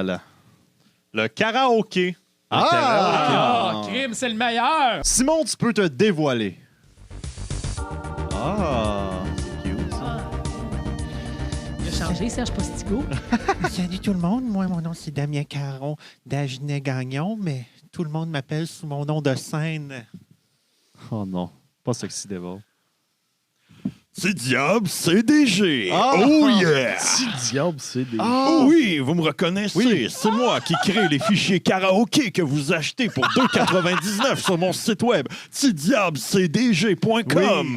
là là. Le karaoké. Crime, c'est le meilleur! Simon, tu peux te dévoiler. C'est cute, ça. Il a changé, Serge Postigo. Salut tout le monde, moi mon nom c'est Damien Caron d'Agenais-Gagnon, mais tout le monde m'appelle sous mon nom de scène. Oh non, pas Sexy Devil. C'est Diable CDG. Ah! Oh yeah! Si diable, c'est des... Oh oui, vous me reconnaissez. Oui. C'est moi qui crée les fichiers karaoké que vous achetez pour 2,99 sur mon site web tidiablecdg.com.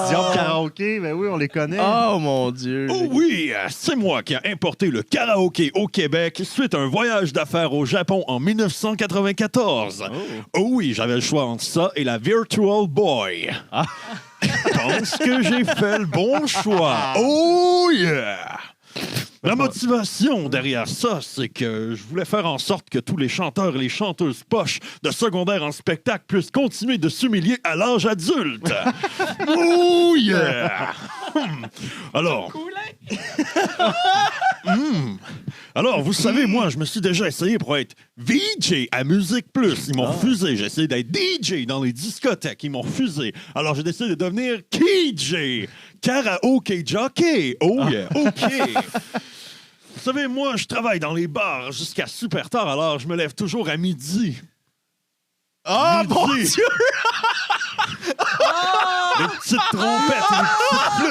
Diable Karaoké, ben oui, on les connaît. Oh mon Dieu. Oh oui, c'est moi qui ai importé le karaoké au Québec suite à un voyage d'affaires au Japon en 1994. Oh oui, j'avais le choix entre ça et la Virtual Boy. Je pense que j'ai fait le bon choix. Oh yeah! La motivation derrière ça, c'est que je voulais faire en sorte que tous les chanteurs et les chanteuses poches de secondaire en spectacle puissent continuer de s'humilier à l'âge adulte. Oh yeah! Alors... Alors, vous savez, moi, je me suis déjà essayé pour être VJ à Musique Plus. Ils m'ont refusé. J'ai essayé d'être DJ dans les discothèques. Ils m'ont refusé. Alors, j'ai décidé de devenir KJ. Karaoke Jockey. Oh yeah, OK. Vous savez, moi, je travaille dans les bars jusqu'à super tard. Alors, je me lève toujours à midi. Oh Midi. mon Dieu! Les petites trompettes, les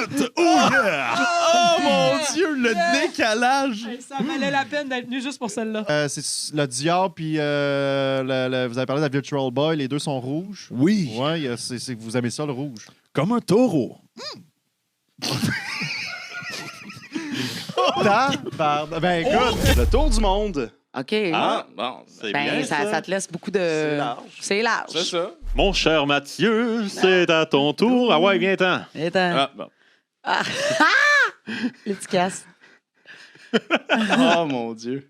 petites flûtes. Oh yeah! Oh mon Dieu, le décalage! Hey, ça valait la peine d'être venu juste pour celle-là. C'est le diable, puis vous avez parlé de la Virtual Boy, les deux sont rouges. Oui, Ouais, c'est que vous aimez ça, le rouge. comme un taureau. Ben écoute, le tour du monde. OK. Ah, bon, c'est Ben, bien ça te laisse beaucoup de... C'est large. C'est large. C'est ça. Mon cher Mathieu, c'est à ton tour. Ah ouais, viens-t'en. Attends. Ah, bon. Ah. Le petit casse. Oh, mon Dieu.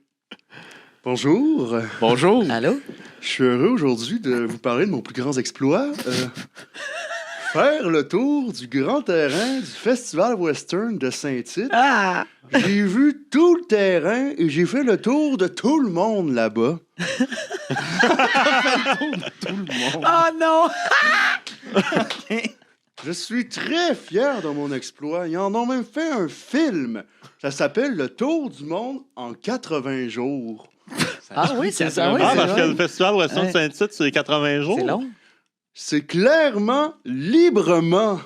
Bonjour, Bonjour. Allô? je suis heureux aujourd'hui de vous parler de mon plus grand exploit. Faire le tour du grand terrain du Festival Western de Saint-Tite. Ah! J'ai vu tout le terrain et j'ai fait le tour de tout le monde là-bas. Oh non! Je suis très fier de mon exploit. Ils en ont même fait un film. Ça s'appelle Le Tour du monde en 80 jours. Ah oui, c'est ça. Oui, Ah, c'est parce que vrai. le Festival Western Ouais. Saint-Tite, c'est 80 jours. C'est long. C'est clairement, librement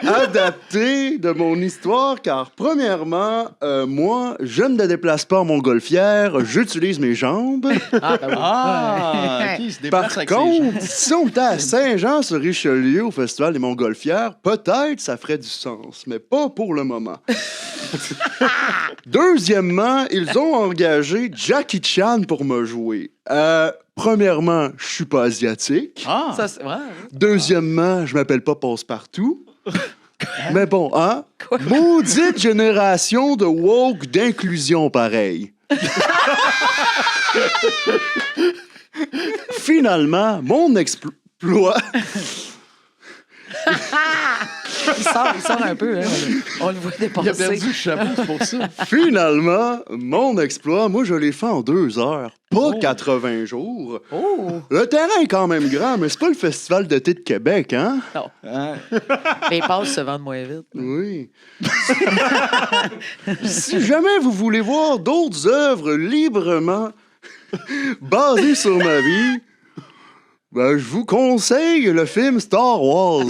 adapté de mon histoire, car premièrement, moi, je ne déplace pas en montgolfière, j'utilise mes jambes. Ah, ben oui. Ah, OK, il se déplace Par avec ses jambes. contre, si on était à Saint-Jean-sur-Richelieu au Festival des Montgolfières, peut-être ça ferait du sens, mais pas pour le moment. Deuxièmement, ils ont engagé Jackie Chan pour me jouer. Premièrement, je suis pas asiatique. Ah, Ça, c'est vrai. Deuxièmement, je m'appelle pas Passe-Partout. Mais bon, hein? Quoi? Maudite génération de woke d'inclusion pareil. Finalement, mon exploit... Il sort un peu, hein. On le voit il a perdu dépasser. le chapeau, c'est pour ça. Finalement, mon exploit, moi, je l'ai fait en 2 heures, pas 80 jours. Oh! Le terrain est quand même grand, mais c'est pas le Festival d'été de Québec, hein? Non. Hein? Les passes se vendent moins vite. Oui. Si jamais vous voulez voir d'autres œuvres librement basées sur ma vie, ben, je vous conseille le film Star Wars.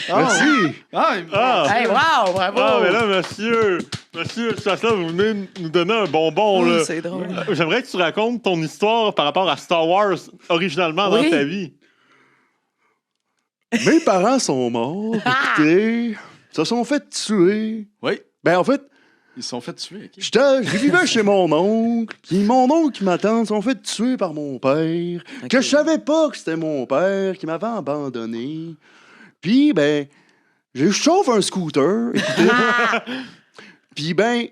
Merci. Hey, wow! Bravo! Ah, mais là, monsieur, c'est ça, vous venez nous donner un bonbon, Oui, là. c'est drôle. J'aimerais que tu racontes ton histoire par rapport à Star Wars originalement dans Oui. ta vie. Mes parents sont morts, écoutez, se sont fait tuer. Oui, Ben, en fait, ils se sont fait tuer. OK. je vivais chez mon oncle, puis mon oncle et ma tante se sont fait tuer par mon père, que je savais pas que c'était mon père qui m'avait abandonné. Puis, ben, je chauffe un scooter, écoutez. Puis, ben,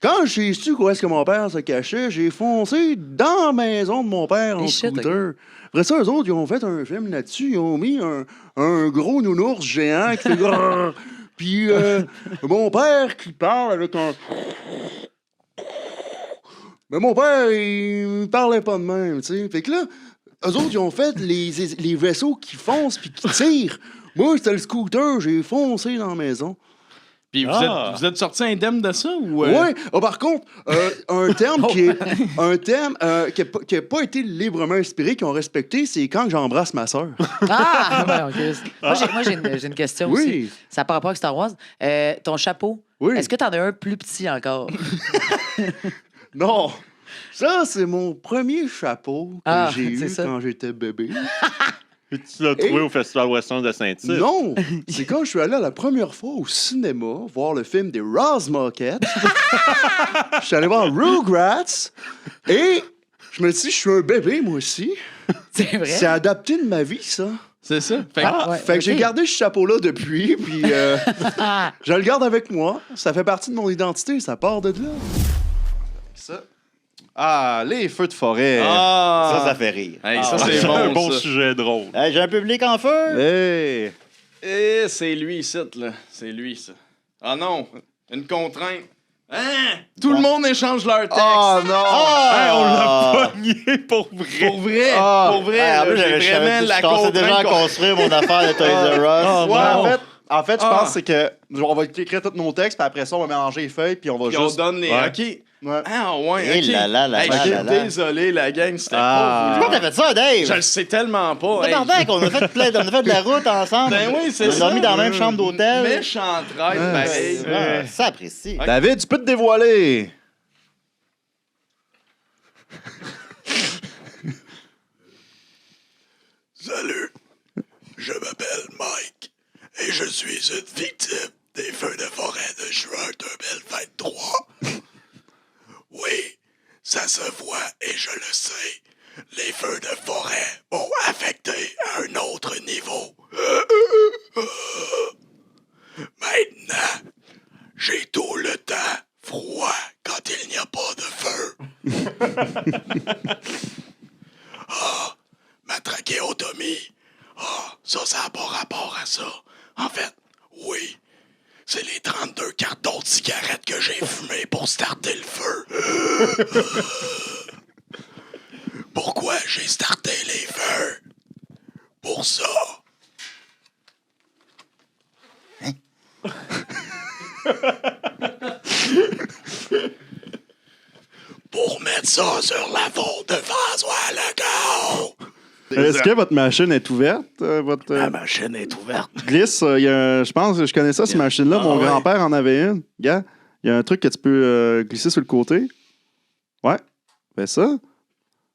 quand j'ai su où est-ce que mon père se cachait, j'ai foncé dans la maison de mon père en Et shit, scooter. Après ça, eux autres, ils ont fait un film là-dessus. Ils ont mis un gros nounours géant qui fait grrr. Puis mon père qui parle avec un... Mais mon père, il parlait pas de même, tu sais. Fait que là, eux autres, ils ont fait les vaisseaux qui foncent puis qui tirent. Moi, c'était le scooter, j'ai foncé dans la maison. Puis vous êtes sorti indemne de ça ou. Oui, par contre, un terme qui n'a pas été librement inspiré, qu'ils ont respecté, c'est quand j'embrasse ma soeur. Ah! Ouais, OK. Moi, j'ai une question Oui. aussi. Ça par rapport à Star Wars. Ton chapeau, Oui. est-ce que t'en as un plus petit encore? Non. Ça, c'est mon premier chapeau que j'ai c'est eu ça. quand j'étais bébé. Puis tu l'as trouvé au Festival Western de Saint-Tite. Non, c'est quand je suis allé la première fois au cinéma voir le film des Razmoket. Je suis allé voir Rugrats et je me suis dit, je suis un bébé, moi aussi. C'est vrai? C'est adapté de ma vie, ça. C'est ça. Fait que- Ouais, Fait que j'ai OK. gardé ce chapeau-là depuis, puis je le garde avec moi. Ça fait partie de mon identité, ça part de là. Ça. Ah, les feux de forêt. Ah! Ça fait rire. Hey, ça, c'est C'est un bon. bon ça. sujet drôle. Hey, j'ai un public en feu. Hey. Eh, c'est lui, ici, là. C'est lui, ça. Ah non, une contrainte. Hein? Tout le monde échange leur texte. Oh non! Hey, on l'a pogné pour vrai. Pour vrai, Ah. pour vrai, Hey, en là, plus, j'ai vraiment la je commençais déjà à contrainte. construire mon affaire de Toys R Us. Ouais, en fait, je Ah. pense que c'est que on va écrire tous nos textes, puis après ça, on va mélanger les feuilles, puis on va Puis on juste. donne les. Ouais. OK. Ouais. Ah, ouais. Eh OK. là là là Hey, là je suis là là. désolé, la gang, c'était Ah. pas Pourquoi voulu. t'as fait ça, Dave? Je le sais tellement pas. Hey. Tabarnak, on a fait de la route ensemble. Ben oui, c'est On ça. a dormi dans la même chambre d'hôtel. Méchant traite, pareil. Ah, ça apprécie. David, tu peux te dévoiler. Salut, je m'appelle Mike et je suis une victime des feux de forêt de juin 2023. Oui, ça se voit et je le sais. Les feux de forêt vont affecter à un autre niveau. Maintenant, j'ai tout le temps froid quand il n'y a pas de feu. Ma trachéotomie. Ça n'a pas rapport à ça. En fait, oui. C'est les 32 cartons de cigarettes que j'ai fumés pour starter le feu. Pourquoi j'ai starté les feux? Pour ça. Pour mettre ça sur la faute de François Legault. Est-ce que votre machine est ouverte? Votre La machine est ouverte. glisse, je pense que je connais ça, cette machine-là. Mon ouais. grand-père en avait une. Gars, il y a un truc que tu peux glisser sur le côté. Ouais. Fais ça.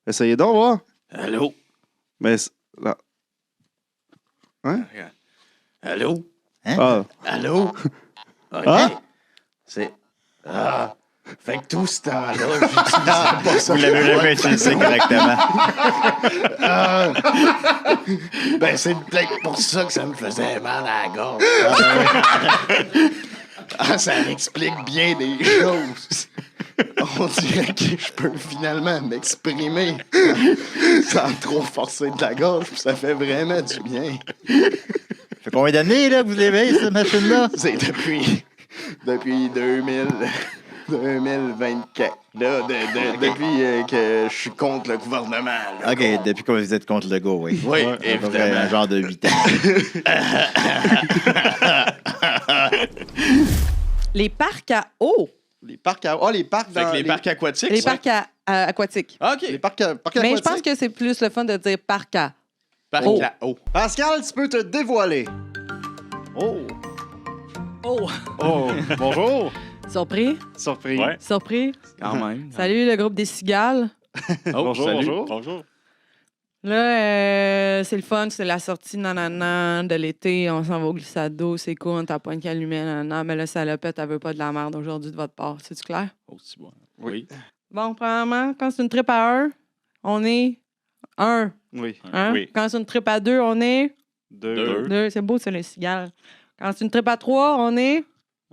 Essayez donc, voir. Allô? Mais là. Allô? Ah. Allô? OK. Ah? C'est... Ah. Fait que tout ce temps-là, j'utilisais pas ça. Vous l'avez jamais utilisé correctement. Ben, c'est peut-être pour ça que ça me faisait mal à la gorge. Ça m'explique bien des choses. On dirait que je peux finalement m'exprimer sans trop forcer de la gorge, puis ça fait vraiment du bien. Fait combien d'années là, que vous l'avez, cette machine-là? C'est depuis 2024. Là, depuis que je suis contre le gouvernement. Là, OK, depuis que vous êtes contre le go, oui. Oui, À peu près évidemment. un genre de 8 ans. Les parcs à eau. Les parcs à... les parcs Fait dans... que les parcs aquatiques. Les ça. parcs aquatiques. OK. Les parcs Mais je aquatiques. pense que c'est plus le fun de dire parc à. Parc Oh. à eau. Pascal, tu peux te dévoiler. Oh. Oh! Oh. Bonjour. Surpris? Surpris. Ouais. Surpris? Quand même. Salut le groupe des cigales. Oh, Bonjour, salut. bonjour. Bonjour. Là, c'est le fun, c'est la sortie nanana de l'été, on s'en va au glissade d'eau, c'est cool, on tape une allumée, nanana, mais la salopette, elle veut pas de la merde aujourd'hui de votre part. C'est-tu clair? Oh, c'est bon. Oui. Bon, premièrement, quand c'est une trip à 1, on est 1. Oui. Hein? Oui. Quand c'est une trip à 2, on est Deux. 2. C'est beau, c'est les cigales. Quand c'est une trip à 3, on est...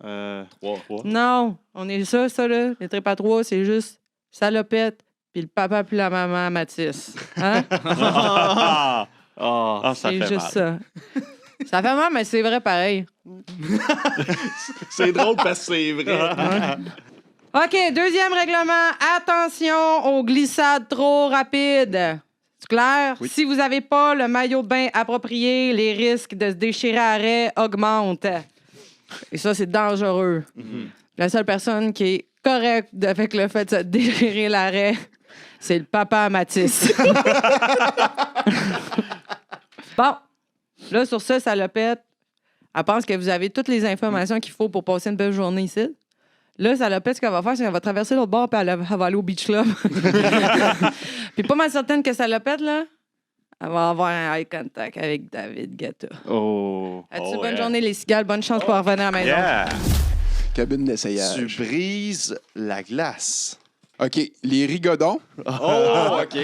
Trois. Non, on est ça, là. Les tripes à 3, c'est juste salopette, puis le papa puis la maman Mathis. Hein? Ah, ça C'est fait juste mal. ça. Ça fait mal, mais c'est vrai pareil. C'est drôle parce que c'est vrai. OK, deuxième règlement. Attention aux glissades trop rapides. C'est clair? Oui. Si vous n'avez pas le maillot de bain approprié, les risques de se déchirer à arrêt augmentent. Et ça, c'est dangereux. La seule personne qui est correcte avec le fait de se déchirer l'arrêt, c'est le papa à Mathis. Bon, là, sur ça, salopette, elle pense que vous avez toutes les informations qu'il faut pour passer une belle journée ici. Là, salopette, ce qu'elle va faire, c'est qu'elle va traverser l'autre bord puis elle va aller au Beach Club. Puis pas mal certaine que salopette, là, elle va avoir un eye contact avec David Guetta. Oh. As-tu bonne journée, les cigales? Bonne chance pour revenir à la maison. Cabine d'essayage. Tu brises la glace. OK, les rigodons. Oh, OK.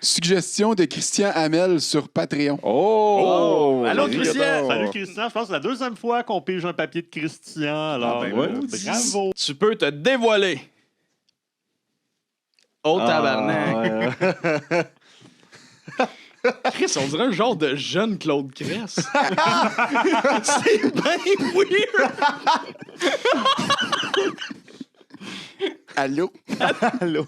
Suggestion de Christian Hamel sur Patreon. Oh! Allô, les Christian! rigodons. Salut Christian, je pense que c'est la deuxième fois qu'on pige un papier de Christian. Alors, bravo. Tu peux te dévoiler. Oh, tabarnak! Chris, on dirait un genre de jeune Claude Cress. C'est bien weird! Allô? Allô?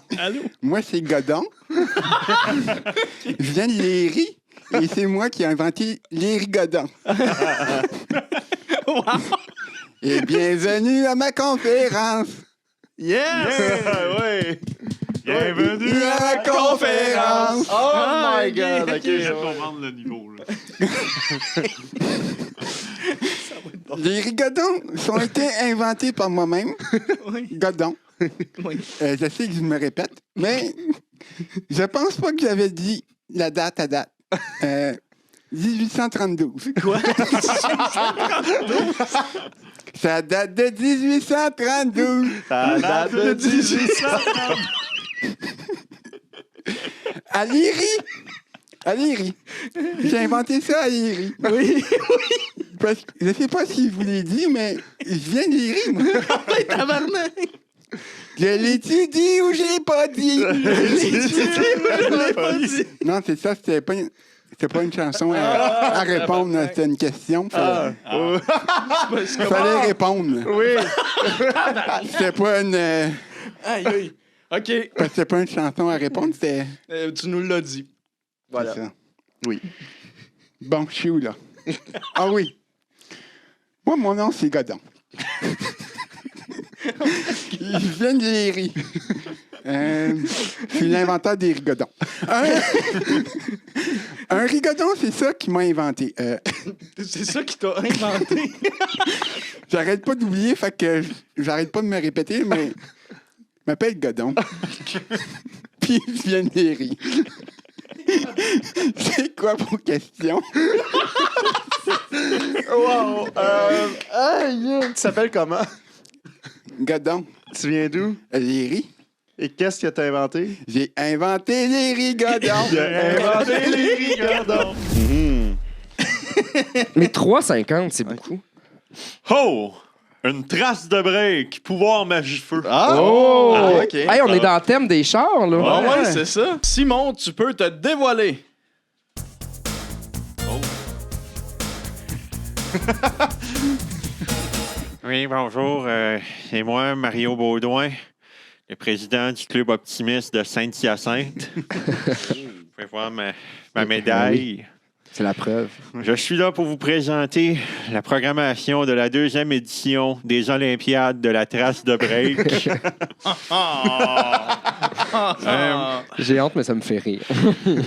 Moi, c'est Godon. Je viens de Léry et c'est moi qui ai inventé les rigodons. Et bienvenue à ma conférence. Yes! Ouais. Bienvenue à la conférence. Oh my God! Je OK. vais comprendre le niveau. Là. Les rigodons ont été inventés par moi-même. Oui. Godon. Oui. Je sais que je me répète, mais je pense pas que j'avais dit la date à date. 1832. Quoi? Ça date de 1832. Ça date de 1830. À Léry. J'ai inventé ça à Léry. Oui. Parce que, je sais pas si je vous l'ai dit, mais je viens de Léry, moi. Tabarnak! Je l'ai-tu dit ou j'ai pas dit? Non, c'est ça, c'était pas une chanson à répondre, c'était une question. Fallait répondre. Oui. C'était pas une... Aïe, aïe. OK. parce que c'était pas une chanson à répondre, c'était... Tu nous l'as dit. Voilà. C'est ça. Oui. Bon, je suis où, là? Ah oui. Moi, mon nom, c'est Godon. Je viens de Léry. Je suis l'inventeur des rigodons. Un rigodon, c'est ça qui m'a inventé. C'est ça qui t'a inventé. J'arrête pas d'oublier, fait que j'arrête pas de me répéter, mais je m'appelle Godon. Puis je viens de Léry. C'est quoi vos questions? Wow. Tu t'appelles comment? Godon. Tu viens d'où? Léry. Et qu'est-ce que t'as inventé? J'ai inventé les rigodons. J'ai inventé les rigodons. Mais 3,50, c'est beaucoup. Oh! Une trace de break, pouvoir magie-feu. Oh! OK. Hey, on est dans le thème des chars, là. Ah ouais, c'est ça. Simon, tu peux te dévoiler. Oui, bonjour. C'est moi, Mario Baudouin, le président du Club Optimiste de Saint-Hyacinthe. Vous pouvez voir ma médaille. C'est la preuve. Je suis là pour vous présenter la programmation de la 2e édition des Olympiades de la trace de break. J'ai honte, mais ça me fait rire.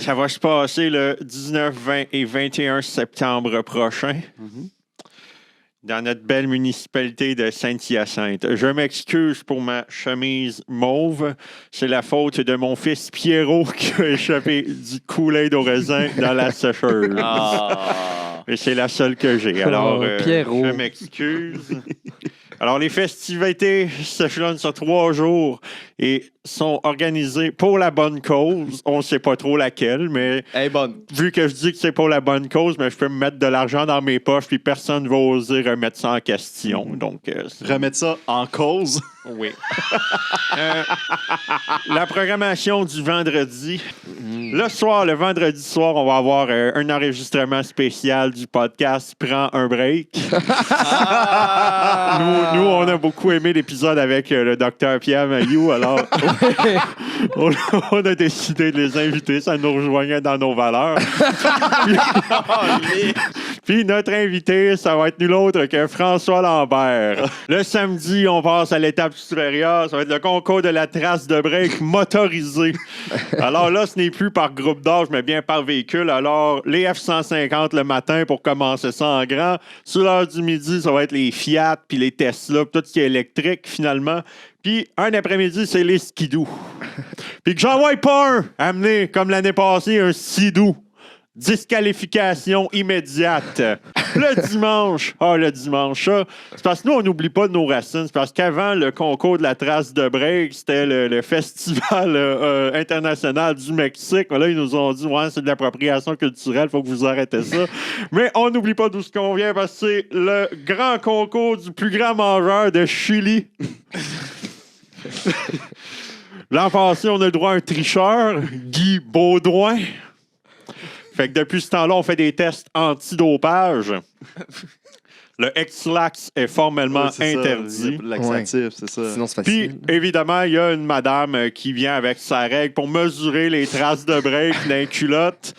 Ça va se passer le 19, 20 et 21 septembre prochain. Dans notre belle municipalité de Saint-Hyacinthe. Je m'excuse pour ma chemise mauve. C'est la faute de mon fils Pierrot qui a échappé du Kool-Aid au raisin dans la sécheuse. Et c'est la seule que j'ai. Alors, Pierrot. je m'excuse. Alors, les festivités s'échelonnent sur 3 jours et sont organisées pour la bonne cause. On ne sait pas trop laquelle, mais vu que je dis que c'est pour la bonne cause, mais je peux me mettre de l'argent dans mes poches puis personne ne va oser remettre ça en question. Donc, remettre ça en cause? Oui. La programmation du vendredi. Le vendredi soir, on va avoir un enregistrement spécial du podcast Prends un break. Nous, on a beaucoup aimé l'épisode avec le docteur Pierre Mailloux, alors on a décidé de les inviter. Ça nous rejoignait dans nos valeurs. Puis notre invité, ça va être nul autre que François Lambert. Le samedi, on passe à l'étape supérieure. Ça va être le concours de la trace de break motorisée. Alors là, ce n'est plus par groupe d'âge, mais bien par véhicule. Alors, les F-150 le matin pour commencer ça en grand. Sur l'heure du midi, ça va être les Fiat, puis les Tesla, puis tout ce qui est électrique, finalement. Puis un après-midi, c'est les skidoo. Puis que j'en vois pas un amener, comme l'année passée, un skidoo. Disqualification immédiate. Le dimanche, ça, c'est parce que nous, on n'oublie pas de nos racines. C'est parce qu'avant le concours de la trace de break, c'était le festival international du Mexique. Là, ils nous ont dit, ouais, c'est de l'appropriation culturelle, faut que vous arrêtez ça. Mais on n'oublie pas d'où ce qu'on vient parce que c'est le grand concours du plus grand mangeur de Chili. L'an passé, on a le droit à un tricheur, Guy Baudouin. Fait que depuis ce temps-là, on fait des tests antidopage. Le X-Lax est formellement interdit. Laxatif, c'est ça. Sinon, c'est facile. Puis, évidemment, il y a une madame qui vient avec sa règle pour mesurer les traces de break d'un culotte.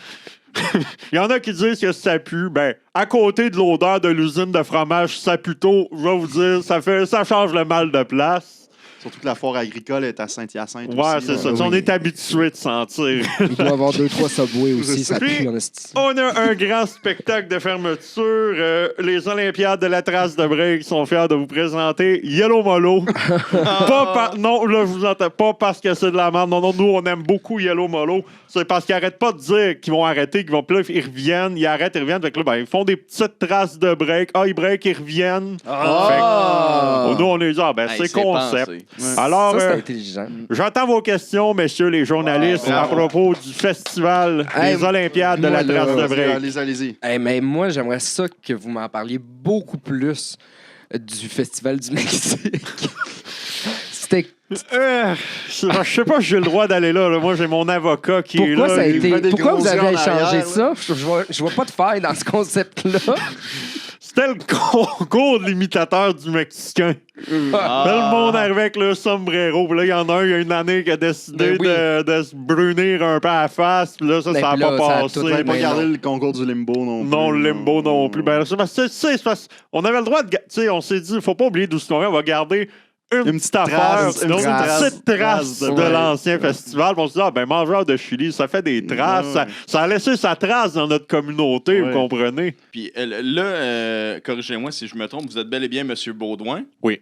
Il y en a qui disent que ça pue. Ben, à côté de l'odeur de l'usine de fromage Saputo, je vais vous dire, ça change le mal de place. Surtout que la foire agricole est à Saint-Hyacinthe. Ouais, aussi, c'est ça. On est habitué de sentir. Il doit y avoir 2-3 Subway aussi, ça Puis, pue en esti. on a un grand spectacle de fermeture. Les Olympiades de la trace de break sont fiers de vous présenter Yellow Molo. Non, là, je vous entends pas parce que c'est de la merde. Non, nous, on aime beaucoup Yellow Molo. C'est parce qu'ils arrêtent pas de dire qu'ils vont arrêter, qu'ils vont. Puis là, ils reviennent, ils arrêtent, ils reviennent. Fait que là, ben, ils font des petites traces de break. Ils break, ils reviennent. Fait que, nous, on est dit, c'est concept. Alors, ça, c'est intelligent. J'entends vos questions, messieurs les journalistes, à propos du festival des Olympiades de la trace de break. Allez-y. Mais moi, j'aimerais ça que vous m'en parliez beaucoup plus du Festival du Mexique. C'était... je sais pas si j'ai le droit d'aller là. Moi, j'ai mon avocat qui est là. Pourquoi vous avez échangé ça? Je vois pas de faille dans ce concept-là. C'était le concours de l'imitateur du Mexicain. Le monde arrivait avec le sombrero. Puis là, il y en a un, il y a une année qui a décidé de se brunir un peu à la face. Puis là, ça n'a pas passé. Vous n'avez pas regardé le concours du limbo non plus. Non, le limbo non plus. Ben, on avait le droit de... Tu sais, on s'est dit, il ne faut pas oublier d'où ce qu'on vient. On va garder une petite affaire, une petite trace de l'ancien festival. On se dit, mangeur de Chili, ça fait des traces. Ça a laissé sa trace dans notre communauté, vous comprenez? Puis là, corrigez-moi si je me trompe, vous êtes bel et bien M. Baudouin. Oui.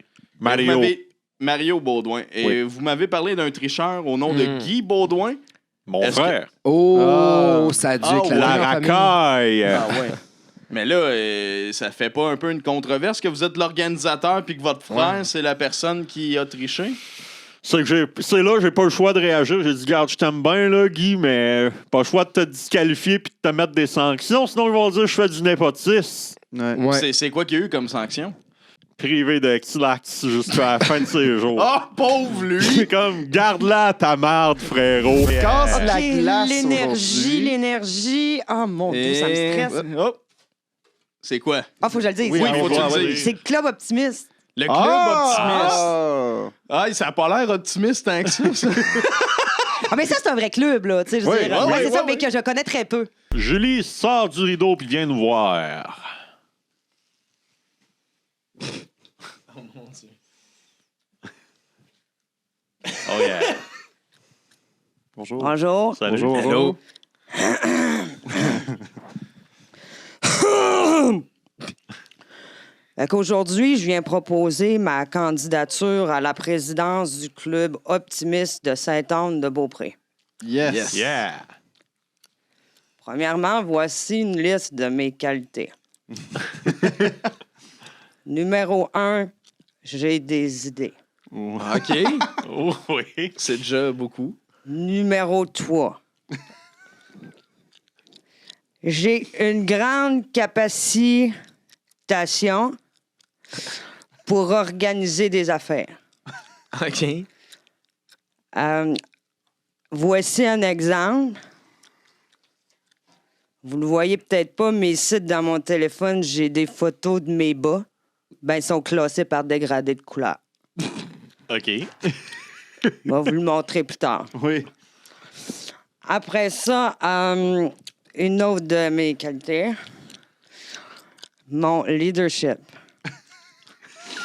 Mario Baudouin. Et vous m'avez parlé d'un tricheur au nom de Guy Baudouin. Mon frère. Ça a dû éclater la racaille. Ouais. Mais là, ça fait pas un peu une controverse que vous êtes l'organisateur puis que votre frère, c'est la personne qui a triché? C'est là, j'ai pas le choix de réagir. J'ai dit, garde, je t'aime bien, là, Guy, mais pas le choix de te disqualifier puis de te mettre des sanctions. Sinon, ils vont dire que je fais du népotisme. C'est quoi qu'il y a eu comme sanction? Privé de X-Lax jusqu'à la fin de ses jours. Pauvre lui! C'est comme, garde-la ta marde, frérot. Casse la glace L'énergie. Oh mon Dieu, ça me stresse. C'est quoi? Faut que je le dise. Oui, faut que tu le dises. C'est le Club Optimiste. Le Club Optimiste. Ça a pas l'air optimiste tant que ça. Mais ça, c'est un vrai club, là. C'est ça, mais que je connais très peu. Julie sort du rideau puis vient nous voir. Oh mon Dieu. Oh yeah. Bonjour. Bonjour. Salut. Bonjour. Hello. Aujourd'hui, je viens proposer ma candidature à la présidence du Club Optimiste de Sainte-Anne-de-Beaupré. Yes. Yeah. Premièrement, voici une liste de mes qualités. Numéro 1, j'ai des idées. OK. Oh oui. C'est déjà beaucoup. Numéro 3. J'ai une grande capacitation pour organiser des affaires. OK. Voici un exemple. Vous le voyez peut-être pas, mais ici, dans mon téléphone, j'ai des photos de mes bas. Ben, ils sont classés par dégradé de couleur. OK. Je vais vous le montrer plus tard. Oui. Après ça, une autre de mes qualités, mon leadership.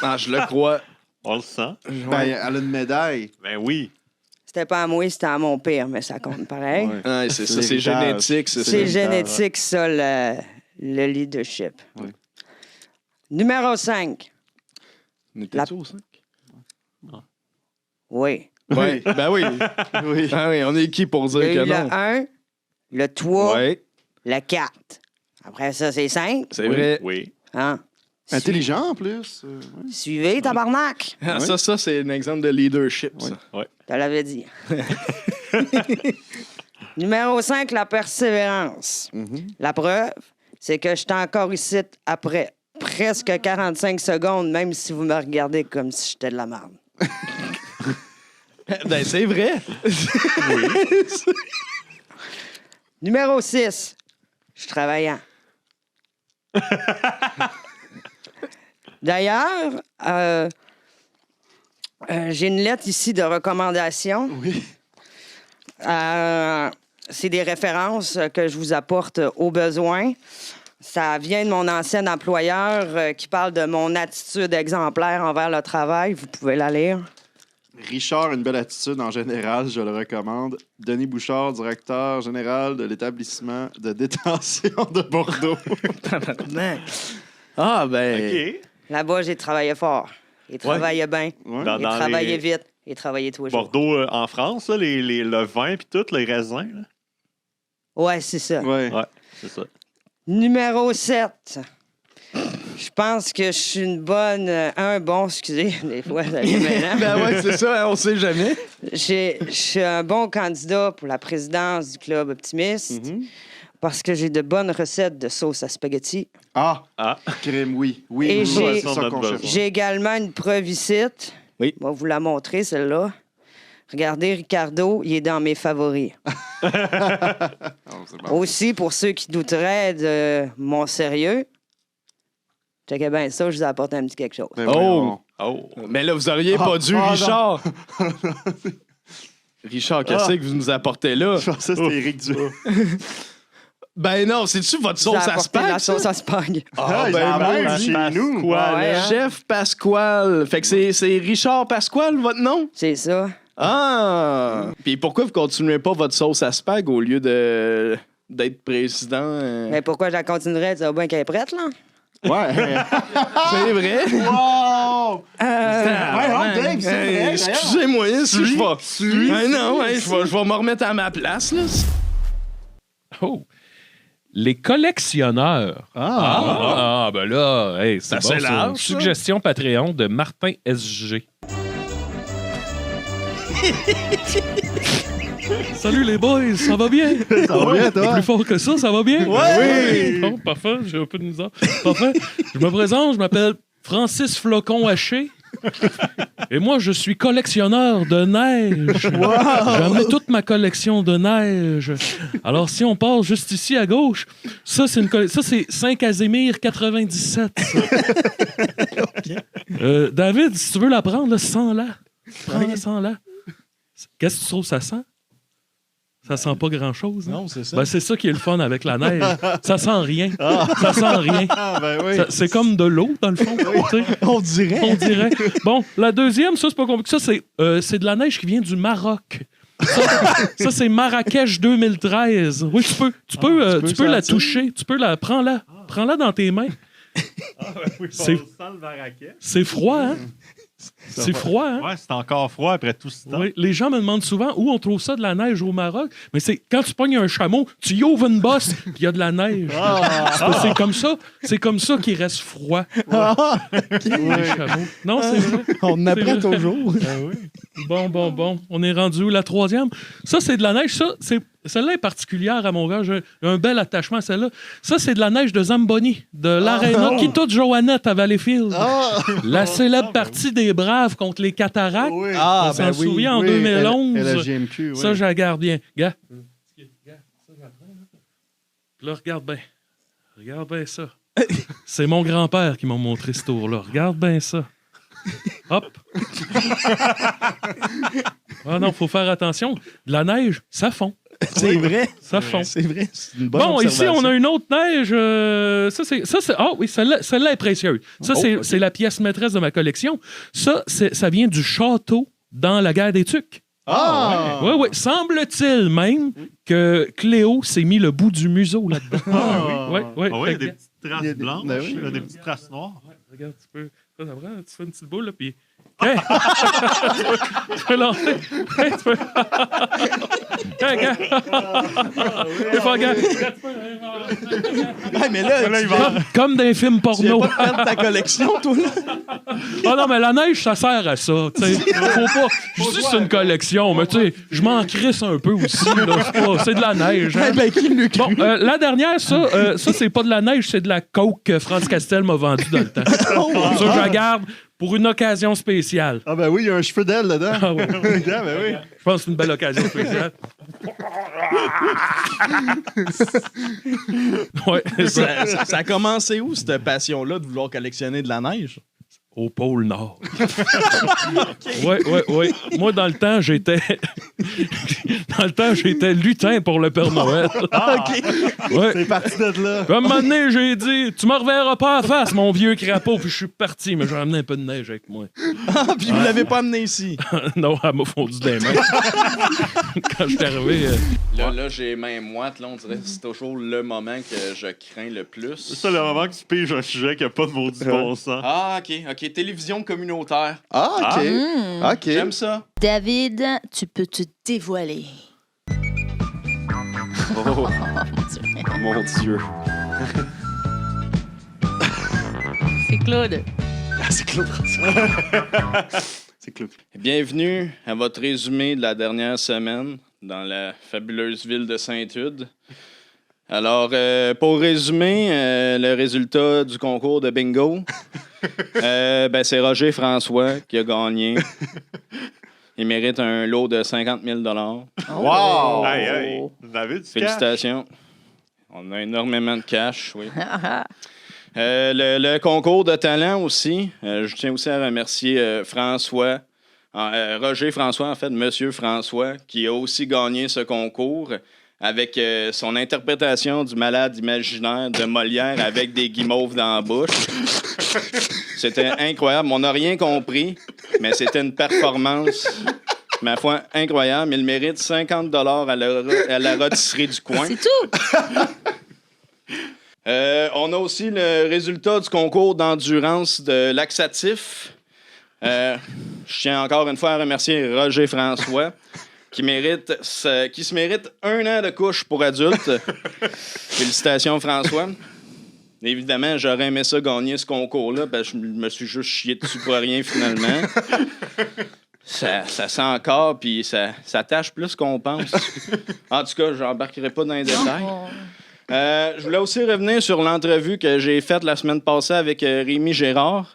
Ah, je le crois. On le sent. Ben, elle a une médaille. Ben oui. C'était pas à moi, c'était à mon père, mais ça compte pareil. Ouais, c'est ça, c'est l'héritage. génétique. C'est génétique, ça, le leadership. Oui. Numéro 5. On était au 5? Oui. Oui, ben oui. Oui. Ah oui, on est qui pour dire Il y a que eu non? le 1, le 3, Ouais, le 4. Après ça, c'est 5. c'est vrai. Oui. Hein? Intelligent, en plus. Suivez, tabarnak! Ah, ça, c'est un exemple de leadership, ça. Ouais. Je te l'avais dit. Numéro 5, la persévérance. La preuve, c'est que je suis encore ici après presque 45 secondes, même si vous me regardez comme si j'étais de la merde. Ben, c'est vrai. Numéro 6, je suis travaillant. D'ailleurs, j'ai une lettre ici de recommandation. Oui. C'est des références que je vous apporte au besoin. Ça vient de mon ancien employeur qui parle de mon attitude exemplaire envers le travail. Vous pouvez la lire. Richard, une belle attitude en général, je le recommande. Denis Bouchard, directeur général de l'établissement de détention de Bordeaux. Ah, ben. OK. Là-bas, j'ai travaillé fort. Il travaillait bien. Ouais. Il travaillait vite. Il travaillait tous les jours. Bordeaux, en France, là, le vin puis tout, les raisins. Là. Ouais, c'est ça. Ouais. Ouais, c'est ça. Numéro 7. Je pense que je suis une bonne... excusez, des fois, ça vient maintenant. Ben ouais, c'est ça, hein, on sait jamais. Je suis un bon candidat pour la présidence du Club Optimiste parce que j'ai de bonnes recettes de sauce à spaghetti. Ah! Crème, oui. Oui, Et oui, j'ai- c'est ça qu'on cherche. J'ai également une preuve ici. Oui. Je vais vous la montrer, celle-là. Regardez, Ricardo, il est dans mes favoris. Oh, c'est bon. Aussi, pour ceux qui douteraient de mon sérieux, checkez bien ça, je vous apporte un petit quelque chose. Ben voyons. Oh. Mais là, vous auriez pas dû, non. Richard. Richard, qu'est-ce que vous nous apportez là? Je pensais que c'était Éric Duhaime. Ben non, c'est-tu votre Je vous ai sauce à apporté de la spag, ça? sauce à spag. Ah, ben, ben, mon même Dieu. chez nous. Ouais, hein? Chef Pasquale. Fait que c'est Richard Pasquale, votre nom? C'est ça. Ah! Puis pourquoi vous continuez pas votre sauce à spag au lieu d'être président? Mais pourquoi je la continuerais? Tu sais bien qu'elle est prête, là? Ouais. C'est vrai? Wow! Dave, c'est vrai. Excusez-moi, si je vais... Ben non, ouais, je vais me remettre à ma place, là. Oh! Les collectionneurs. Ben là, hey, c'est Ça, bon, c'est ça. large, ça. Suggestion Patreon de Martin SG. Salut les boys, ça va bien? Ça va bien, toi? Plus fort que ça va bien? Oui! Bon, parfait, j'ai un peu de misère. Parfait. Je me présente, je m'appelle Francis Flocon Haché. Et moi, je suis collectionneur de neige. J'amène toute ma collection de neige. Alors, si on passe juste ici à gauche, ça, c'est Saint-Casimir 97. David, si tu veux la prendre, là, sens-la. Prends-la, sens-la. Qu'est-ce que tu trouves, ça sent? Ça sent pas grand-chose. Hein? Non, c'est ça. Ben, c'est ça qui est le fun avec la neige. Ça sent rien. Ça sent rien. Ben oui. C'est comme de l'eau, dans le fond. tu sais. On dirait. On dirait. Bon, la deuxième, ça, c'est pas compliqué. Ça, c'est de la neige qui vient du Maroc. Ça, c'est Marrakech 2013. Oui, tu peux la toucher. Tu peux la... Prends-la dans tes mains. C'est froid, hein? C'est froid, hein? Ouais, c'est encore froid après tout ce temps. Oui, les gens me demandent souvent où on trouve ça de la neige au Maroc. Mais c'est quand tu pognes un chameau, tu y ouvres une bosse, puis il y a de la neige. C'est comme ça. C'est comme ça qu'il reste froid. Les chameaux. Non, c'est vrai. On apprend C'est vrai. toujours. Bon. On est rendu où? La troisième? Ça, c'est de la neige. Celle-là est particulière à mon gars. J'ai un bel attachement à celle-là. Ça, c'est de la neige de Zamboni, de l'Arena, qui toute Joannette à Valleyfield. La célèbre partie des Braves contre les Cataractes. On s'en souvient en 2011. Et la GMQ, oui. Ça, je la garde bien. Gars. Là, regarde bien. Regarde bien ça. C'est mon grand-père qui m'a montré ce tour-là. Regarde bien ça. Hop. Ah non, faut faire attention. De la neige, ça fond. C'est vrai. Ça fond. C'est vrai. C'est une bonne Bon, ici, observation. on a une autre neige. Ah oui, celle-là est précieuse. Ça, c'est la pièce maîtresse de ma collection. Ça vient du château dans la guerre des Tucs. Oui. Semble-t-il même que Cléo s'est mis le bout du museau là-dedans. Oui. Il y a des petites traces blanches, il y a des petites traces noires. Regarde, tu peux. Ça prend, tu fais une petite boule, là, puis. Hey! Tu peux lancer. Hey, tu peux. Hey, gars! C'est pas gars. Mais là, Comme dans les films tu viens porno. pas de perdre ta collection, toi, là? Ah non, mais la neige, ça sert à ça. T'sais. Faut pas. Je dis que c'est une collection, mais tu sais, je m'en crisse un peu aussi. Là. C'est de la neige. Hein. Bon, la dernière, ça c'est pas de la neige, c'est de la coke que Franz Castel m'a vendue dans le temps. Ça, je la garde pour une occasion spéciale. Ah ben oui, il y a un cheveu d'elle dedans. Ah oui. Ah ben oui. Je pense que c'est une belle occasion spéciale. Ouais, Ça a commencé où, cette passion-là, de vouloir collectionner de la neige? Au pôle Nord. Oui. Moi, dans le temps, j'étais lutin pour le Père Noël. OK. Ouais. C'est parti de là. Comme un moment donné, j'ai dit, tu me reverras pas en face, mon vieux crapaud, puis je suis parti, mais j'ai ramené un peu de neige avec moi. Puis vous l'avez pas amené ici? Non, elle m'a fondu des mains. Quand je suis arrivé... Là, j'ai les mains moites. Là, on dirait que c'est toujours le moment que je crains le plus. C'est ça, le moment que tu piges un sujet qui n'a pas de maudit bon sens. Ah, OK. Télévision communautaire. Ah, OK. OK. J'aime ça. David, tu peux te dévoiler. Oh, mon Dieu. C'est Claude. C'est Claude. C'est Claude. Bienvenue à votre résumé de la dernière semaine dans la fabuleuse ville de Saint-Eude. Alors, pour résumer, le résultat du concours de bingo, c'est Roger François qui a gagné. Il mérite un lot de 50 000 $. Wow! Hey, vous avez du Félicitations. On a énormément de cash, oui. Le concours de talent aussi. Je tiens aussi à remercier François. Roger François, en fait, Monsieur François, qui a aussi gagné ce concours avec son interprétation du malade imaginaire de Molière avec des guimauves dans la bouche. C'était incroyable. On n'a rien compris, mais c'était une performance, ma foi, incroyable. Il mérite 50 $ à la rôtisserie du coin. C'est tout! On a aussi le résultat du concours d'endurance de laxatif. Je tiens encore une fois à remercier Roger François, qui se mérite 1 an de couche pour adultes. Félicitations, François. Évidemment, j'aurais aimé ça gagner ce concours-là, parce que je me suis juste chié dessus pour rien, finalement. Ça sent encore, puis ça tâche plus qu'on pense. En tout cas, je n'embarquerai pas dans les détails. Je voulais aussi revenir sur l'entrevue que j'ai faite la semaine passée avec Rémi Gérard.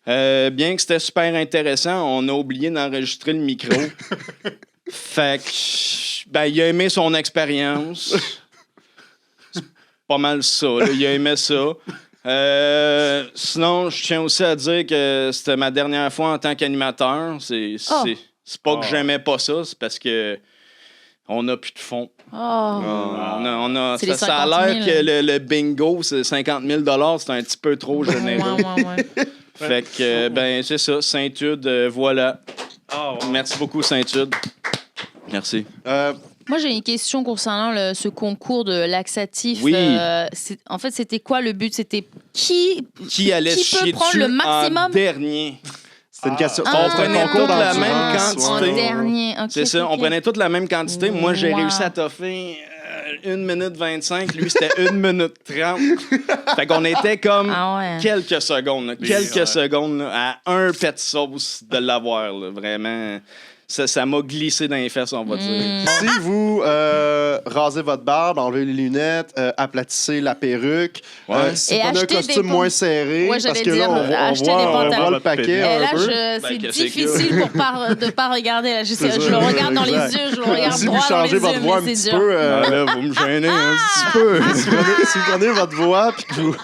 Bien que c'était super intéressant, on a oublié d'enregistrer le micro. Fait que, il a aimé son expérience. C'est pas mal ça, là. Il a aimé ça. Sinon, je tiens aussi à dire que c'était ma dernière fois en tant qu'animateur. C'est pas que j'aimais pas ça, c'est parce que on n'a plus de fonds. Ça a l'air que le bingo, c'est 50 000 $, c'est un petit peu trop généreux. Fait que, c'est ça, Saint-Eude, voilà. Merci beaucoup, Saint-Eude. Merci. Moi, j'ai une question concernant ce concours de laxatif. Oui. En fait, c'était quoi le but? C'était qui allait peut chier prendre dessus le maximum? en dernier? C'était une question. Ah. C'était On un prenait concours toute la d'endurance, même ouais. quantité. En dernier. Ok, C'est ça, ok, on ok. prenait toute la même quantité. Moi, j'ai Wow. réussi à toffer 1 minute 25. Lui, c'était 1 minute 30. Fait qu'on était comme Ah ouais. quelques secondes. Là, quelques secondes là, à un pet de sauce de l'avoir. Là, vraiment, ça m'a glissé dans les fesses, on va dire. Si vous rasez votre barbe, enlevez les lunettes, aplatissez la perruque, si Et vous prenez un achetez costume des moins serré, Ouais, parce j'allais que là, dire, achetez des on pantalons. voit le paquet Et un là, peu. c'est difficile de pas regarder. Là. Je C'est le ça. regarde dans les Exact. yeux, je le regarde Si vous droit dans les changez yeux, votre voix un mais petit c'est dur. peu, Là, vous me gênez un petit peu. si vous prenez votre voix, puis que vous...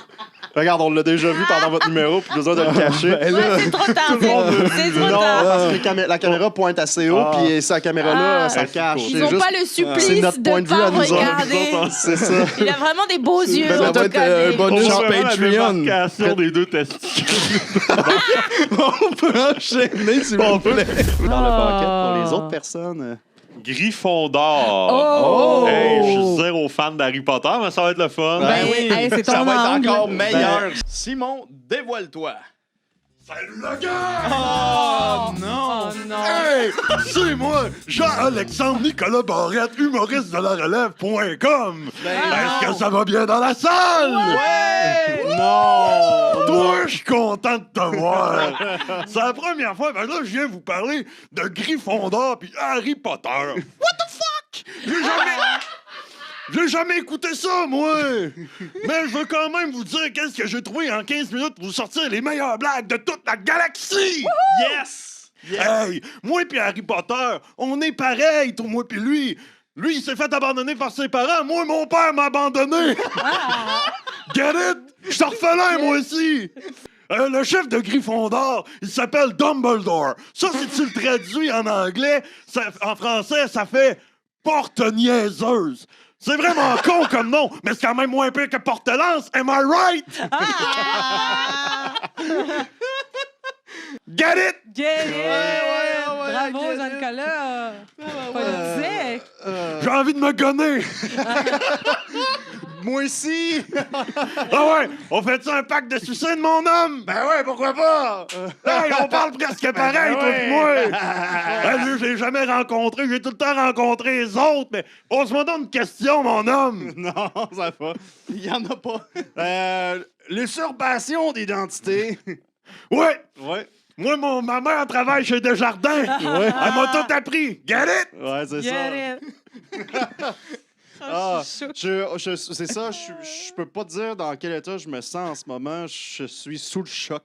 Regarde, on l'a déjà vu pendant votre numéro, puis besoin de le cacher. Ouais, c'est trop tard. C'est trop Non, tard. parce que la caméra pointe assez haut, puis sa caméra-là, ça cache. Ils C'est n'ont juste- pas le supplice c'est notre point de de vue pas à nous autres. regarder. C'est ça. Il a vraiment des beaux yeux. Ben, en ça tout va être cas, des- bonus On voit vraiment la Patreon. démarcation des deux testicules. On peut enchaîner, s'il vous plaît. Dans le banquet pour les autres personnes. Gryffondor. Oh! Hey, je suis zéro fan d'Harry Potter, mais ça va être le fun. Ben oui, hey, c'est ton Ça va être angle. encore meilleur. Simon, dévoile-toi. Salut la gang! Oh non! Oh non! Hey! C'est moi, Jean-Alexandre Nicolas Barrette, humoriste de la relève.com. Est-ce que ça va bien dans la salle? Ouais! Non! Toi, je suis content de te voir. C'est la première fois, ben là, je viens vous parler de Gryffondor puis Harry Potter. What the fuck? J'ai jamais écouté ça, moi! Mais je veux quand même vous dire qu'est-ce que j'ai trouvé en 15 minutes pour vous sortir les meilleures blagues de toute la galaxie! Yes! Hey! Moi pis Harry Potter, on est pareil, toi, moi pis lui! Lui, il s'est fait abandonner par ses parents. Moi, mon père m'a abandonné! Get it? Je suis orphelin, moi aussi! Le chef de Gryffondor, il s'appelle Dumbledore. Ça, si tu le traduis en anglais, en français, ça fait « porte niaiseuse ». C'est vraiment con comme nom, mais c'est quand même moins pire que porte-lance, am I right? Get it? Get it! ouais, Bravo, get it. Jean-Nicolas! Pas le disait. J'ai envie de me gonner. Moi aussi! Ah ouais, on fait-tu un pacte de suicide, mon homme? Ben ouais, pourquoi pas? Hey, on parle presque pareil, toi et moi! Lui, je l'ai jamais rencontré, j'ai tout le temps rencontré les autres, mais pose-moi donc une question, mon homme! Non, ça va pas. Il y en a pas. L'usurpation d'identité. Ouais! Ouais. Moi, ma mère travaille chez Desjardins! Elle m'a tout appris! Get it? Ouais, c'est ça. Get it! Ah, c'est ça, je peux pas te dire dans quel état je me sens en ce moment. Je suis sous le choc.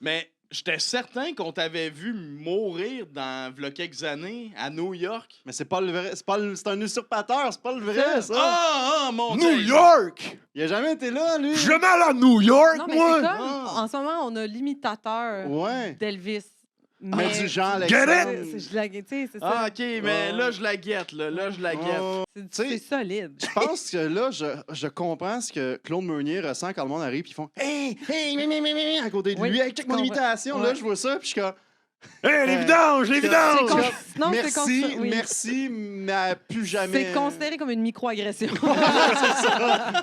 Mais j'étais certain qu'on t'avait vu mourir dans v'là quelques années à New York. Mais c'est pas le vrai, c'est un usurpateur, c'est pas le vrai, ça. Ah, mon Dieu! New York! Il a jamais été là, lui. Je vais aller à New York, Non, mais moi! c'est comme, en ce moment, on a l'imitateur Ouais. d'Elvis. Mais du genre Get Alexandre. C'est ça. Ah, OK, mais là, je la guette, là. Là, je la guette. C'est solide. Je pense que là, je comprends ce que Claude Meunier ressent quand le monde arrive et ils font Hey, hey, mi, à côté de Oui, lui. Hey, check mon je imitation. comprends. Là, je vois ça, puis je suis comme. Hey, les vidanges, les vidanges! Non, c'est Merci, oui. merci, mais plus jamais. C'est considéré comme une micro-agression.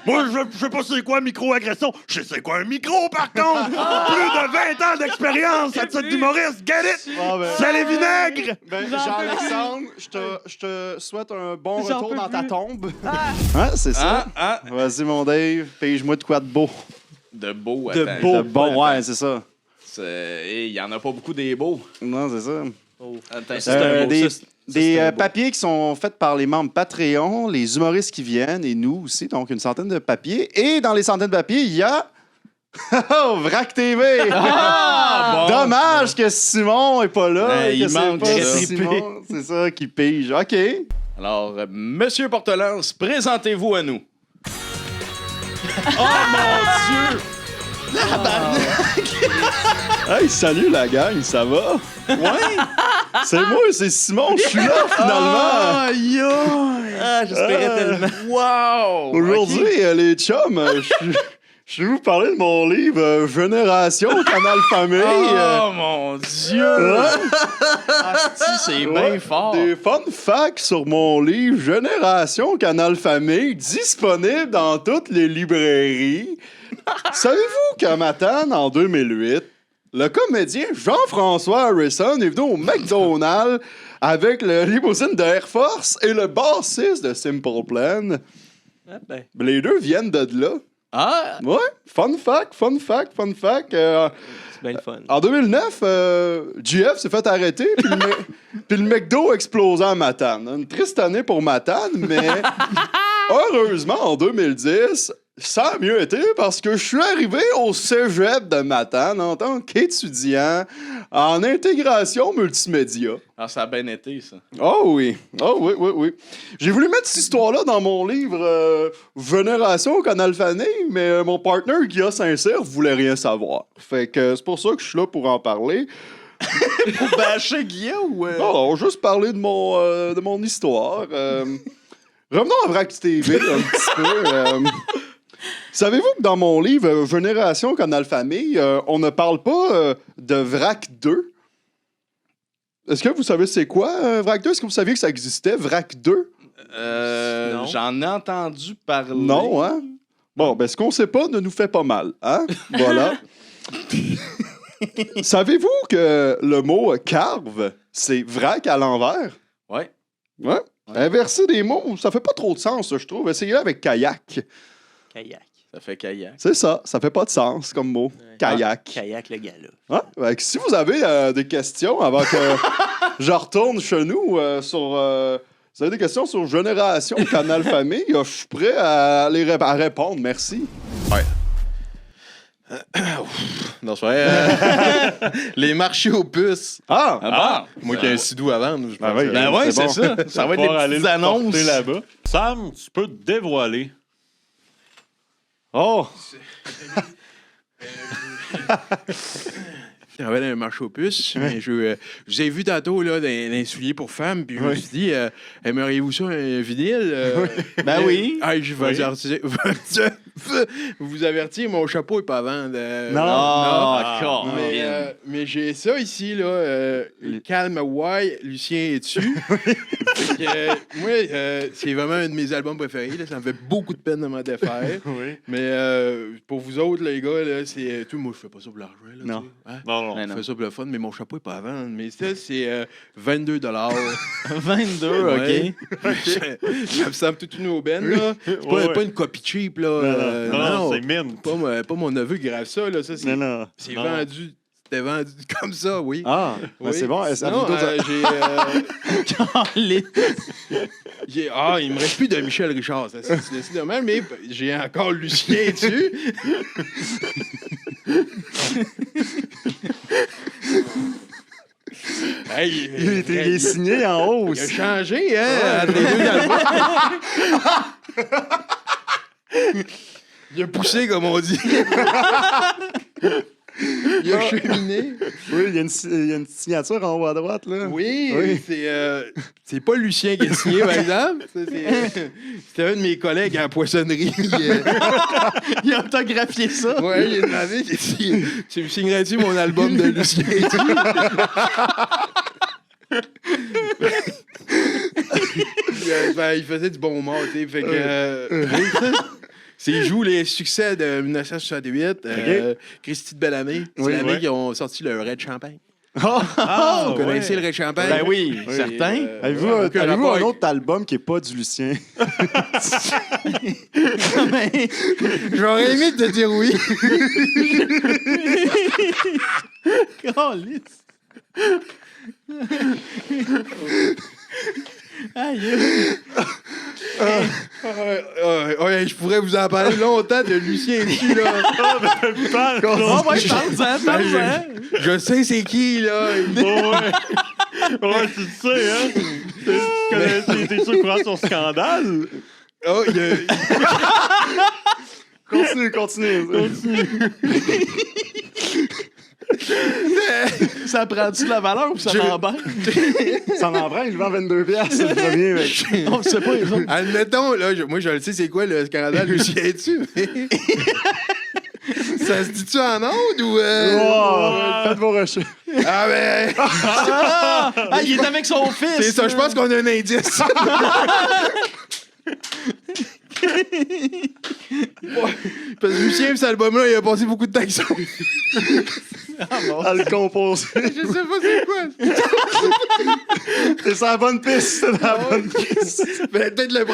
Moi, je sais pas c'est quoi micro-agression. Je sais c'est quoi un micro, par contre! Plus de 20 ans d'expérience à titre d'humoriste. Get it? Ah, ben. C'est les vinaigres! Ben, Jean-Alexandre, je te souhaite un bon J'en retour peux dans ta plus. tombe. Ah, c'est ça. Vas-y, mon Dave, pige-moi de quoi de beau. De beau, De attends. beau. De bon, ouais, c'est ça. Il y en a pas beaucoup des beaux. Non, c'est ça. Attends, ça, c'est un beau. Des Ça, c'est un beau. papiers qui sont faits par les membres Patreon, les humoristes qui viennent et nous aussi, donc une centaine de papiers. Et dans les centaines de papiers, il y a Oh, Vrac TV! Ah, bon. Dommage que Simon est pas là. Ben, et que il c'est manque pas ça. Simon, c'est ça qui pige. OK. Alors, Monsieur Portelance, présentez-vous à nous. Oh mon Dieu! Hey, salut la gang, ça va? Ouais! C'est moi, c'est Simon, je suis là finalement! Aïe, aïe! J'espérais tellement. Wow! Aujourd'hui, les chums, je vais vous parler de mon livre Génération Canal Famille. Oh mon Dieu! Asti, c'est bien fort. Des fun facts sur mon livre Génération Canal Famille, disponible dans toutes les librairies. Savez-vous qu'à Matane, en 2008, le comédien Jean-François Harrison est venu au McDonald's avec le limousine de Air Force et le bassiste de Simple Plan. Ah ben. Les deux viennent de là. Ah! Ouais, fun fact. C'est bien le fun. En 2009, GF s'est fait arrêter, puis le McDo a explosé à Matane. Une triste année pour Matane, mais heureusement, en 2010, ça a mieux été parce que je suis arrivé au cégep de Matane en tant qu'étudiant en intégration multimédia. Ah, ça a bien été, ça. Oh oui. J'ai voulu mettre cette histoire-là dans mon livre Vénération au Canal Famille, mais mon partner Guillaume Saint-Cyr voulait rien savoir. Fait que c'est pour ça que je suis là pour en parler. Pour bâcher Guillaume ou... Non, juste parler de mon histoire. Revenons à Vrac TV un petit peu. Savez-vous que dans mon livre Vénération au Canal Famille, on ne parle pas de Vrac 2? Est-ce que vous savez c'est quoi, Vrac 2? Est-ce que vous saviez que ça existait, Vrac 2? J'en ai entendu parler. Non, hein? Bon, ben ce qu'on sait pas ne nous fait pas mal, hein? Voilà. Savez-vous que le mot carve, c'est vrac à l'envers? Ouais. Ouais. Inverser des mots, ça fait pas trop de sens, je trouve. Essayez-le avec kayak. Kayak. Ça fait kayak. C'est ça fait pas de sens comme mot. Kayak. Kayak, le gars-là. Ouais. Fait que si vous avez des questions avant que je retourne chez nous sur... vous avez des questions sur Génération Canal Famille, je suis prêt à répondre. Merci. Ouais. Non, c'est vrai. Les marchés aux puces. Moi qui ai un sidou à vendre, je pense. C'est ça. Ça va être des petites annonces là-bas. Sam, tu peux te dévoiler. Oh! Je travaille dans un marché aux puces, mais je vous ai vu tantôt là, dans les souliers pour femmes, puis je me suis dit, aimeriez-vous ça, un vinyle? Ben oui. Je vais vous avertir, mon chapeau n'est pas à vendre. Non. Mais j'ai ça ici, là, Calme Hawaii, Lucien est dessus. Moi, c'est vraiment un de mes albums préférés, là, ça me fait beaucoup de peine de m'en défaire. Mais pour vous autres, les gars, là, c'est tout. Moi, je fais pas ça pour l'argent. Là, Non. Je fais ça pour le fun, mais mon chapeau n'est pas à vendre. Mais ça, c'est 22 22, OK. Ça me semble toute une aubaine, là. C'est pas une copie cheap, là. Non, c'est mine. Pas mon neveu qui grave ça, là. Ça, c'est vendu. C'était vendu comme ça, oui. Ah, oui. C'est bon. Non, il me reste plus de Michel Richard. C'est dommage, mais j'ai encore Lucien dessus. Hey, il est signé en hausse. Il a changé, hein, entre les deux albums. Il a poussé, comme on dit. Il a cheminé. Oui, il y a une signature en haut à droite, là. Oui. C'est pas Lucien qui a signé, par exemple. C'était un de mes collègues à la poissonnerie. Il a autographié ça. Oui, il a demandé, tu me signerais-tu mon album de Lucien? Il faisait du bon mort, tu sais. Fait que... Il joue les succès de 1968. Christy de Bellamy. C'est l'année qu'ils ont sorti le Red Champagne. Vous connaissez le Red Champagne? Ben oui, certain. Avez-vous un autre album qui n'est pas du Lucien? J'aurais aimé te dire oui. Câlisse. Je pourrais vous en parler longtemps de Lucien ici, là. Je sais c'est qui, là. Ouais, tu le sais, hein? T'es sûr courant son scandale? Continue. Ça prend-tu de la valeur ou ça l'embarque? Ça l'embarque, il vend 22$, c'est le premier, mec. On sait pas, les autres. Admettons, là, moi, je le sais, c'est quoi le scandale Lucien dessus, mais... Ça se dit-tu en ondes ou... Faites vos recherches. Il est avec son fils. C'est ça, je pense qu'on a un indice. Parce que Lucien, cet album-là, il a passé beaucoup de temps avec son... à le composer. Je sais pas c'est quoi. C'est sur la bonne piste. C'est dans la bonne piste. Ben, peut-être le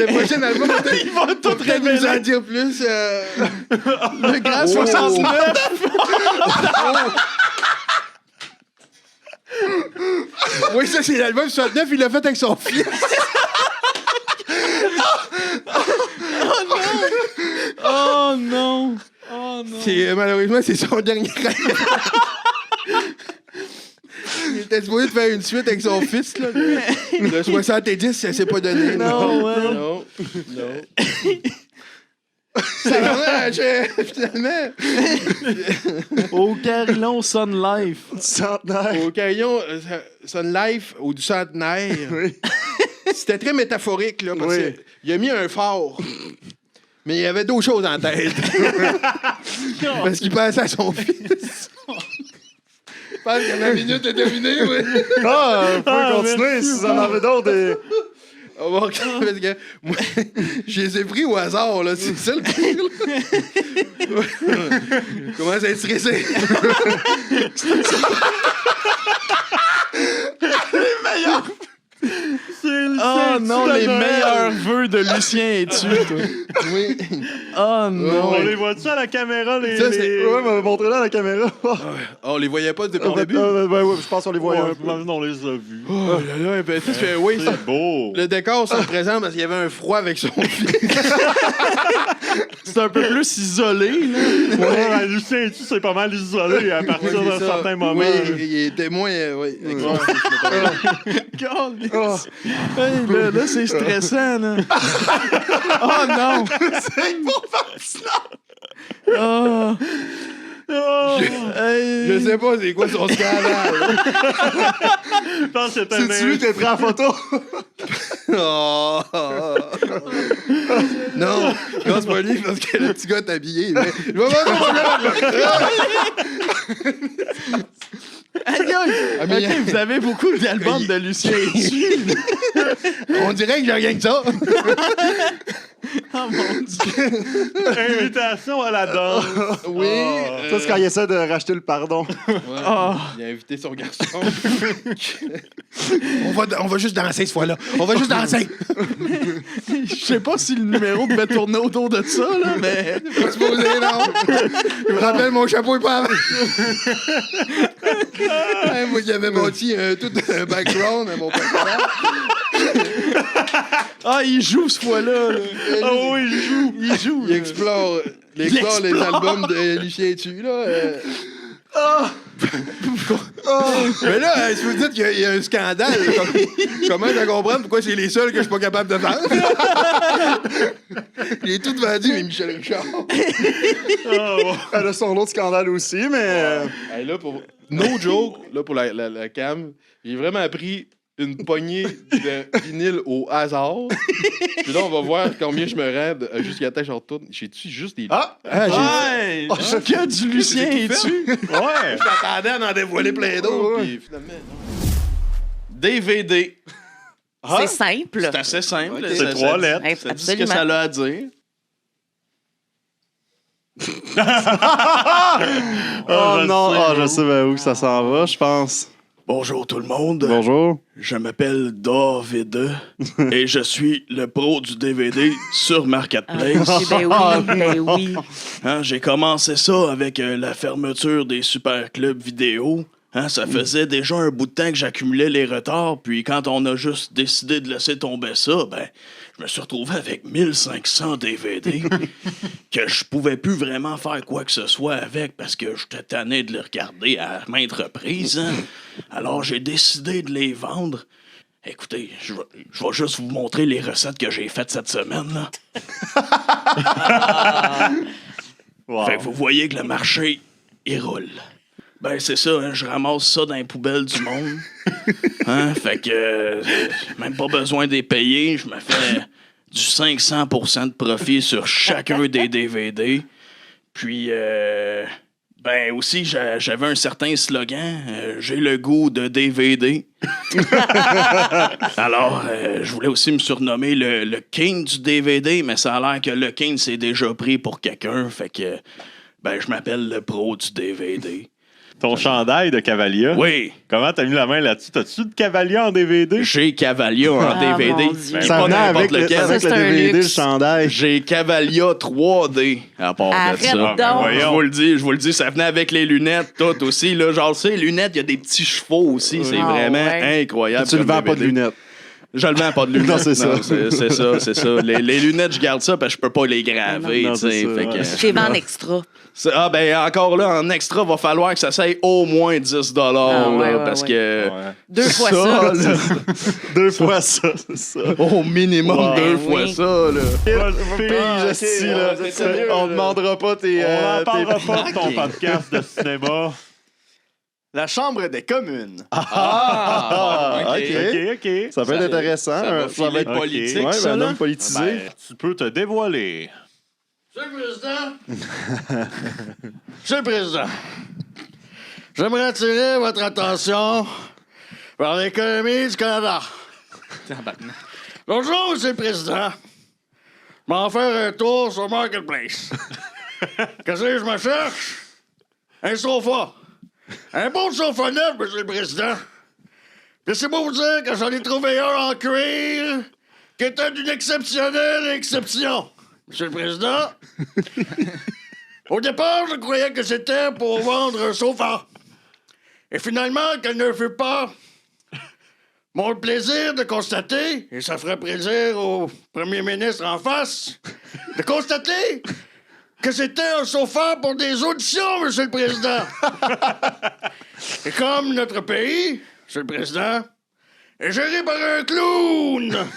prochain album, peut-être, Il va tout peut-être nous en dire plus. Le grand 69. Oui, ça, c'est l'album 69. Il l'a fait avec son fils. Oh non! Oh non! Malheureusement, c'est son dernier rêve. Il était supposé de faire une suite avec son fils, là. Le 70, ça s'est pas donné. Non, ouais. Non. Finalement. Au Carillon Sun Life. Centenaire. Au Carillon Sun Life, ou du centenaire. Oui. C'était très métaphorique, là, parce qu'il a mis un phare. Mais il y avait d'autres choses en tête. Parce qu'il pensait à son fils. Je pense que ma minute est terminée, oui. Faut continuer si vous en avez d'autres. On va regarder, parce que moi, je les ai pris au hasard, là. C'est ça le pire, là. Je commence à être stressé. Les meilleurs. Oh non, les meilleurs vœux de Lucien es-tu, toi? Oui. Oh non. On les voit-tu à la caméra, les... Ça, c'est... Ouais, mais montrez-le à la caméra. On les voyait pas depuis le début. Ouais, je pense qu'on les voyait. On les a vus. Oh là là, ben, ça fait, oui. C'est beau. Le décor se présente parce qu'il y avait un froid avec son fils. C'est un peu plus isolé, là. Ouais, Lucien, tu c'est pas mal isolé à partir d'un certain moment. Oui, il était moins... oui, Hey, là, c'est stressant, là. Oh non! C'est pour fascinant! Oh! Je sais pas c'est quoi son scandale. Je pense que C'est lui qui est pris en photo. Non, c'est pas lui parce que le petit gars est habillé. Mais... OK, vous avez beaucoup d'albums de Lucien Etu. On dirait que j'ai rien que ça. Oh mon Dieu. Invitation à la danse. Oui. Ça, c'est quand il essaie de racheter le pardon. Ouais. Il a invité son garçon. on va juste danser cette fois-là. On va juste danser. Je sais pas si le numéro devait tourner autour de ça, là, mais... Pas supposé, non. Je me rappelle, mon chapeau est pas avec. Moi, j'avais bâti tout un background à mon personnage. Ah, il joue ce fois-là. Ah oui, il joue. Il explore les albums de Lucien Etu, là. Mais là, si vous dites qu'il y a un scandale, comment je comprends pourquoi c'est les seuls que je suis pas capable de vendre? Il est tout vendu, mais Michel Richard. Elle a son autre scandale aussi, mais... Hey, là, pour... No joke, là, pour la cam, j'ai vraiment pris une poignée de vinyle au hasard. Puis là, on va voir combien je me rends jusqu'à la tête, je retourne. J'ai-tu juste des... Hey! Que du Lucien Etu. Ouais! Je m'attendais à en dévoiler plein d'autres, puis finalement... DVD. C'est simple. C'est assez simple. Okay. C'est 3 lettres. Ça dit ce que ça a à dire. Je sais où ça s'en va, je pense. Bonjour tout le monde. Bonjour. Je m'appelle David et je suis le pro du DVD sur Marketplace. Ben oui. Hein, j'ai commencé ça avec la fermeture des super clubs vidéo. Hein, ça faisait déjà un bout de temps que j'accumulais les retards, puis quand on a juste décidé de laisser tomber ça, ben, je me suis retrouvé avec 1500 DVD que je pouvais plus vraiment faire quoi que ce soit avec parce que j'étais tanné de les regarder à maintes reprises. Hein. Alors j'ai décidé de les vendre. Écoutez, je vais juste vous montrer les recettes que j'ai faites cette semaine. Là. Wow. Fait que vous voyez que le marché, il roule. Ben, c'est ça, hein, je ramasse ça dans les poubelles du monde. Hein, fait que même pas besoin de les payer. Je me fais du 500% de profit sur chacun des DVD. Puis, ben aussi, j'avais un certain slogan. J'ai le goût de DVD. Alors, je voulais aussi me surnommer le King du DVD, mais ça a l'air que le King s'est déjà pris pour quelqu'un. Fait que, ben, je m'appelle le pro du DVD. Ton chandail de Cavalia. Oui. Comment t'as mis la main là-dessus? T'as-tu de Cavalia en DVD? J'ai Cavalia en DVD. mon Dieu. Ça venait avec le DVD, le chandail. J'ai Cavalia 3D à part Arrête de ça. donc. Je vous le dis, ça venait avec les lunettes, tout aussi. Là, genre, tu sais, les lunettes, il y a des petits chevaux aussi. C'est vraiment incroyable. Tu le vends pas de lunettes. Je le vends pas de lunettes. Non, c'est ça. C'est ça. Les lunettes, je garde ça parce que je peux pas les graver. Non, tu sais. c'est ça. Fait que- Je les vends en extra. Ah, ben encore là, en extra, va falloir que ça s'aille au moins 10 parce que. 2 fois ça. là, 2 fois ça, c'est ça. au minimum 2 fois oui. ça, là. Pige, esti, là. On demandera pas tes. On n'en parlera tes- pas de ton podcast de cinéma. La Chambre des communes. Ah, OK. Ça peut être intéressant. Ça va Ça va être politique, Ouais, ça, un là. homme politisé. Ben, tu peux te dévoiler. Monsieur le Président, Monsieur le Président, j'aimerais attirer votre attention vers l'économie du Canada. Bonjour, Monsieur le Président. Je m'en faire un tour sur Marketplace. Qu'est-ce que je me cherche? Un sofa. Un beau sofa neuf, Monsieur le Président. Laissez-moi vous dire que j'en ai trouvé un en cuir qui était d'une exceptionnelle exception. Monsieur le Président, au départ, je croyais que c'était pour vendre un sofa. Et finalement, quel ne fut pas mon plaisir de constater, et ça ferait plaisir au premier ministre en face, de constater que c'était un sofa pour des auditions, Monsieur le Président. Et comme notre pays, Monsieur le Président, est géré par un clown,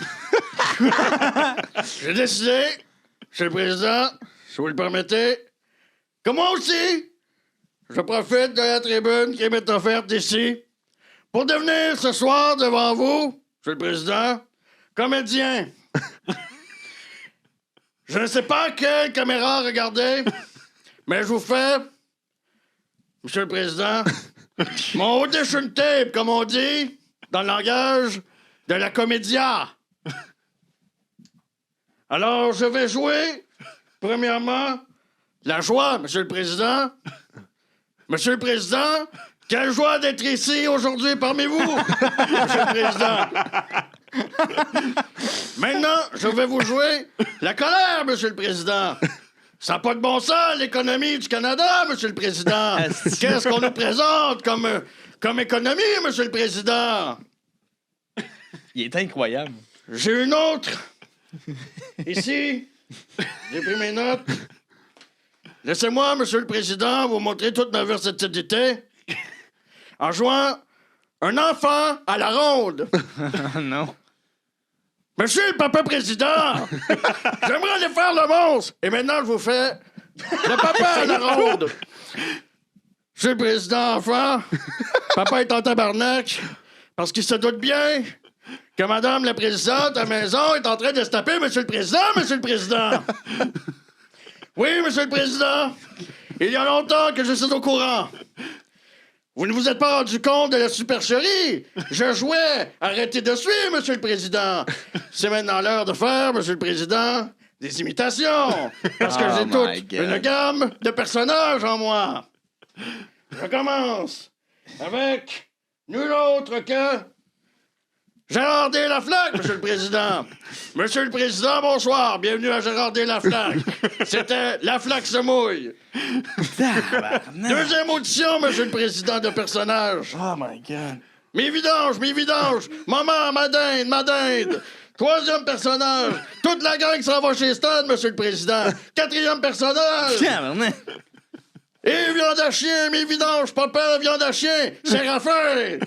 j'ai décidé, Monsieur le Président, si vous le permettez, que moi aussi, je profite de la tribune qui m'est offerte ici pour devenir ce soir devant vous, Monsieur le Président, comédien. Je ne sais pas quelle caméra regarder, mais je vous fais, Monsieur le Président, mon audition tape, comme on dit, dans le langage de la comédia. Alors, je vais jouer, premièrement, la joie, Monsieur le Président. Monsieur le Président, quelle joie d'être ici aujourd'hui parmi vous, Monsieur le Président. Maintenant, je vais vous jouer la colère, Monsieur le Président. Ça n'a pas de bon sens, l'économie du Canada, Monsieur le Président. Qu'est-ce qu'on nous présente comme économie, Monsieur le Président? Il est incroyable. J'ai une autre. Ici, j'ai pris mes notes. Laissez-moi, Monsieur le Président, vous montrer toute ma versatilité en jouant un enfant à la ronde. Non. Monsieur le Papa Président, j'aimerais aller faire le monstre. Et maintenant, je vous fais le Papa à la ronde. Monsieur le Président, enfant, Papa est en tabarnak parce qu'il se doute bien que Madame la Présidente à la maison est en train de se taper Monsieur le Président, Monsieur le Président. Oui, Monsieur le Président, il y a longtemps que je suis au courant. Vous ne vous êtes pas rendu compte de la supercherie? Je jouais. Arrêtez de suivre, Monsieur le Président. C'est maintenant l'heure de faire, Monsieur le Président, des imitations. Parce que j'ai toute une gamme de personnages en moi. Je commence avec nul autre que Gérard D. Laflaque, Monsieur le Président. Monsieur le Président, bonsoir. Bienvenue à Gérard D. Laflaque. C'était Laflaque se mouille. Deuxième audition, Monsieur le Président, de personnage. Oh my God. Mes vidanges. Maman, ma dinde. Troisième personnage. Toute la gang s'en va chez Stan, Monsieur le Président. Quatrième personnage. Et viande à chien, mes vidanges, papa, viande à chien, Séraphin.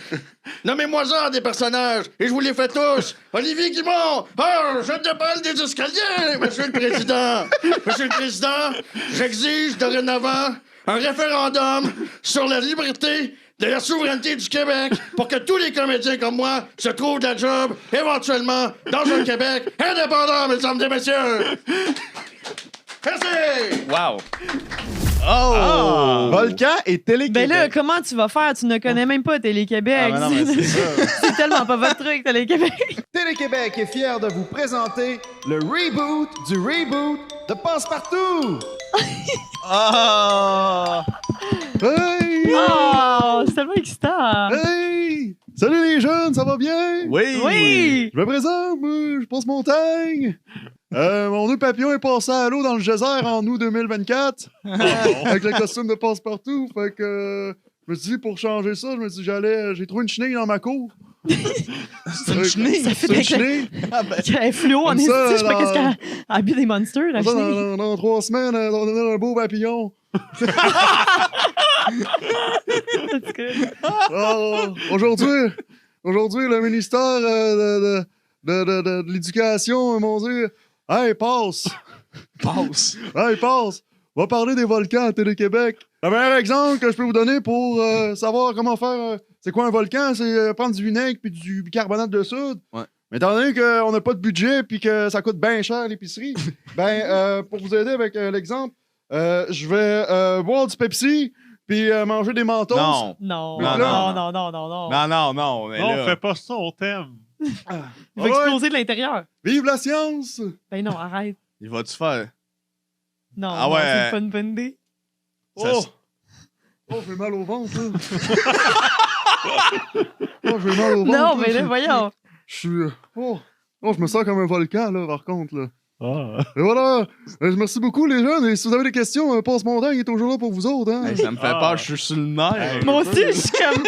Nommez-moi-en des personnages, et je vous les fais tous. Olivier Guimond, je te parle des escaliers, Monsieur le Président. Monsieur le Président, j'exige dorénavant un référendum sur la liberté de la souveraineté du Québec pour que tous les comédiens comme moi se trouvent de la job, éventuellement, dans un Québec indépendant, mesdames et messieurs. Merci! Wow! Oh! Volcan et Télé-Québec. Ben là, comment tu vas faire? Tu ne connais même pas Télé-Québec. Ah, ben non, mais c'est ça. C'est tellement pas votre truc, Télé-Québec. Télé-Québec est fier de vous présenter le reboot du reboot de Passe-Partout. Ah! Hey, Oh, c'est tellement excitant! Hey! Salut les jeunes, ça va bien? Oui! Oui! Je me présente, moi, je passe montagne. Mon nœud papillon est passé à l'eau dans le geyser en août 2024. Avec le costume de passe-partout. Fait que je me suis dit, pour changer ça, je me suis dit, j'ai trouvé une chenille dans ma cour. C'est une chenille? Ça fait C'est une chenille. un fluo en Comme esti, ça, je sais pas qu'est-ce dans- qu'elle a bu des monsters, la Comme ça, chenille. dans 3 semaines, on a un beau papillon. Aujourd'hui, le ministère de l'Éducation m'ont dit hey, passe! Passe! Hey, passe! On va parler des volcans à Télé-Québec. Le meilleur exemple que je peux vous donner pour savoir comment faire. C'est quoi un volcan? C'est prendre du vinaigre puis du bicarbonate de soude. Ouais. Mais étant donné qu'on n'a pas de budget puis que ça coûte bien cher à l'épicerie, pour vous aider avec l'exemple, je vais boire du Pepsi puis manger des mentos. Non. Non, Mais non, là- non, non, non, non. Non, mais Non, là... fais pas ça, on t'aime. Il va Ouais. exploser de l'intérieur. Vive la science! Ben non, arrête. Il va-tu faire? Non, Ah non, ouais. c'est pas une bonne idée. Ça, Oh! Oh, j'ai mal au ventre, là. Oh, j'ai mal au ventre. Non, mais là, voyons. Je suis... Oh, je me sens comme un volcan, là, par contre, là. Ah. Et voilà! Merci beaucoup, les jeunes. Et si vous avez des questions, Passe Montagne est toujours là pour vous autres, hein? Hey, ça me fait peur, je suis sur le nerf. Hey, Moi aussi, je suis comme.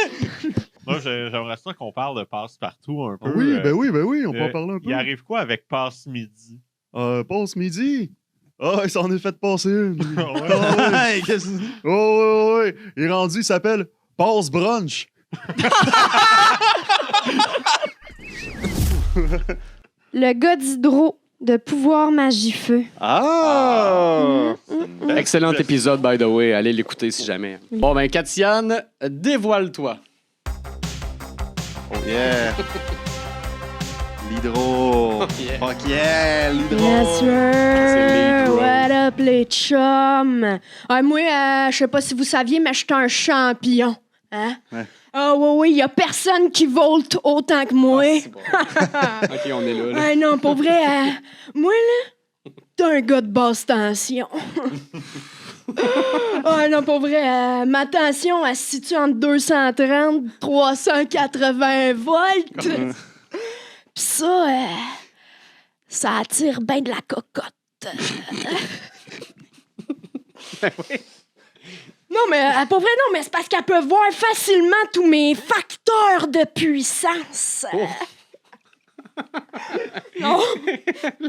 Moi, j'aimerais ça qu'on parle de passe-partout un peu. Oui, ben oui, on peut en parler un peu. Il arrive quoi avec passe-midi? Passe midi. Ah, il s'en est fait passer une. Ouais. Hey, qu'est-ce que... Oh, ouais. Il est rendu, il s'appelle Passe Brunch. Le gars d'Hydro de Pouvoir Magie Feu. Ah! Excellent épisode, by the way. Allez l'écouter si jamais. Bon, ben, Katiane, dévoile-toi. Oh yeah! L'hydro! Yeah. Fuck yeah! L'hydro! Yes, C'est sir! l'Hydro. What up, les chums? Moi, je sais pas si vous saviez, mais je suis un champion. Hein? Ouais. Ah oui, y a personne qui volte autant que moi. C'est bon. OK, on est là. là. Ah non, pour vrai, moi, là, t'es un gars de basse tension. Ah non, pour vrai, ma tension, elle se situe entre 230 et 380 volts. Pis ça, ça attire bien de la cocotte. Non, mais pour vrai, non, mais c'est parce qu'elle peut voir facilement tous mes facteurs de puissance. Non,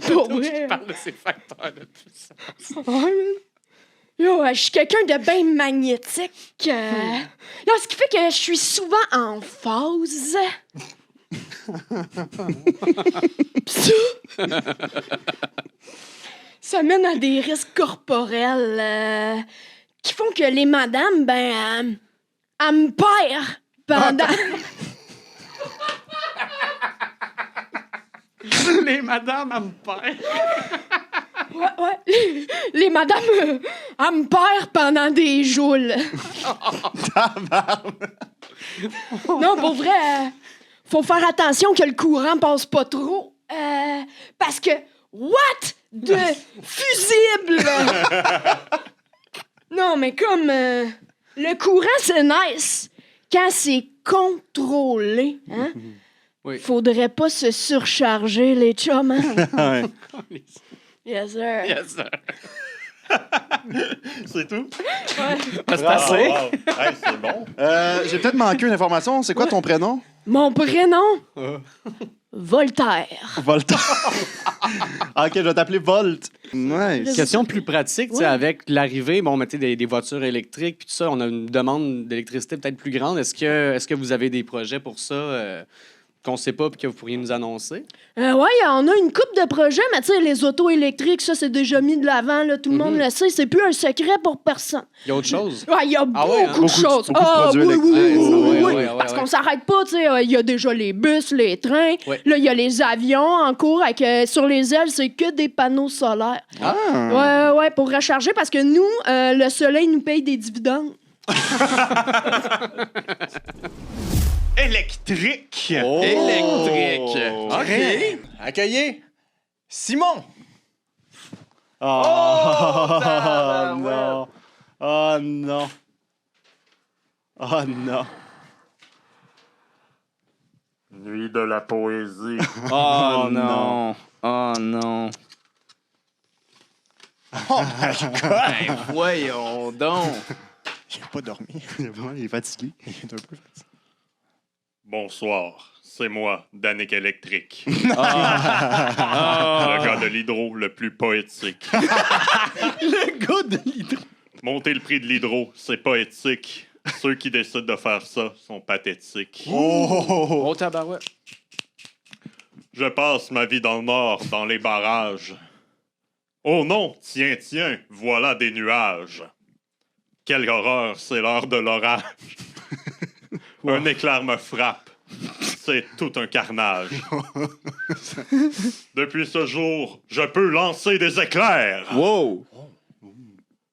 pour vrai. Je parle de ces facteurs de puissance. Ouais, man. Yo, je suis quelqu'un de bien magnétique. Yo, ce qui fait que je suis souvent en phase. Pis ça mène à des risques corporels qui font que les madames, elles me perdent pendant... Les madames, elles me perdent. Ouais. Les madames, elles me perdent pendant des joules. Non, pour vrai, faut faire attention que le courant passe pas trop. Parce que, what de fusible? Non, mais comme le courant, c'est nice quand c'est contrôlé. Hein? Oui. Faudrait pas se surcharger, les chums. Hein? Ouais. Yes, sir. Yes, sir. C'est tout? Ouais. C'est assez. Hey, c'est bon. J'ai peut-être manqué une information. C'est quoi ton prénom? Mon prénom? Voltaire. Voltaire. Ah, ok, je vais t'appeler Volt. Nice. Question plus pratique, tu sais, Ouais. avec l'arrivée, bon, mettez des voitures électriques, puis tout ça, on a une demande d'électricité peut-être plus grande. Est-ce que vous avez des projets pour ça qu'on ne sait pas et que vous pourriez nous annoncer? Ouais, on a une coupe de projets, mais tu sais, les autos électriques, ça, c'est déjà mis de l'avant, là. Tout le monde le sait, c'est plus un secret pour personne. Il y a autre chose? Ouais, il y a beaucoup ouais, hein? de choses. beaucoup de produits oui, électriques. oui, Ouais, Parce ouais. qu'on s'arrête pas, tu sais. Il y a déjà les bus, les trains. Ouais. Là, il y a les avions en cours avec, sur les ailes, c'est que des panneaux solaires. Ah. Ouais, pour recharger, parce que nous, le soleil nous paye des dividendes. Électrique! Oh! Électrique! OK. Accueillez Simon! Oh, non. Oh non. Oh non. Nuit de la poésie. Oh non. Oh non. Oh my God. Ben, voyons donc. J'ai pas dormi. Il est fatigué. Il est un peu fatigué. Bonsoir, c'est moi, Danick Électrique. Ah. Le gars de l'hydro le plus poétique. Le gars de l'hydro. Monter le prix de l'hydro, c'est poétique. Ceux qui décident de faire ça sont pathétiques. Oh, tabarouette. Je passe ma vie dans le nord, dans les barrages. Oh non, tiens, voilà des nuages. Quelle horreur, c'est l'heure de l'orage. Un éclair me frappe. C'est tout un carnage. Depuis ce jour, je peux lancer des éclairs. Wow!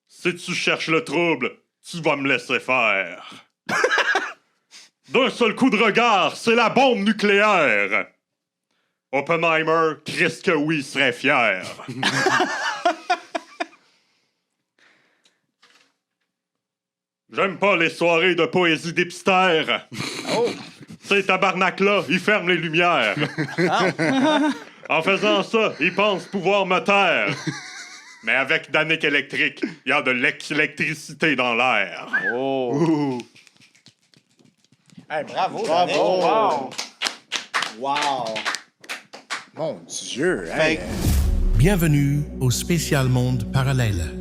Si tu cherches le trouble, tu vas me laisser faire. D'un seul coup de regard, c'est la bombe nucléaire. Oppenheimer, Christ que oui, serait fier. J'aime pas les soirées de poésie d'hipster. Oh! Ces tabarnak-là, ils ferment les lumières. En faisant ça, ils pensent pouvoir me taire. Mais avec Danick Électrique, il y a de l'électricité dans l'air. Oh! Hey, bravo, Bravo. Danick. Wow. Mon Dieu. Hey. Bienvenue au Spécial Monde Parallèle.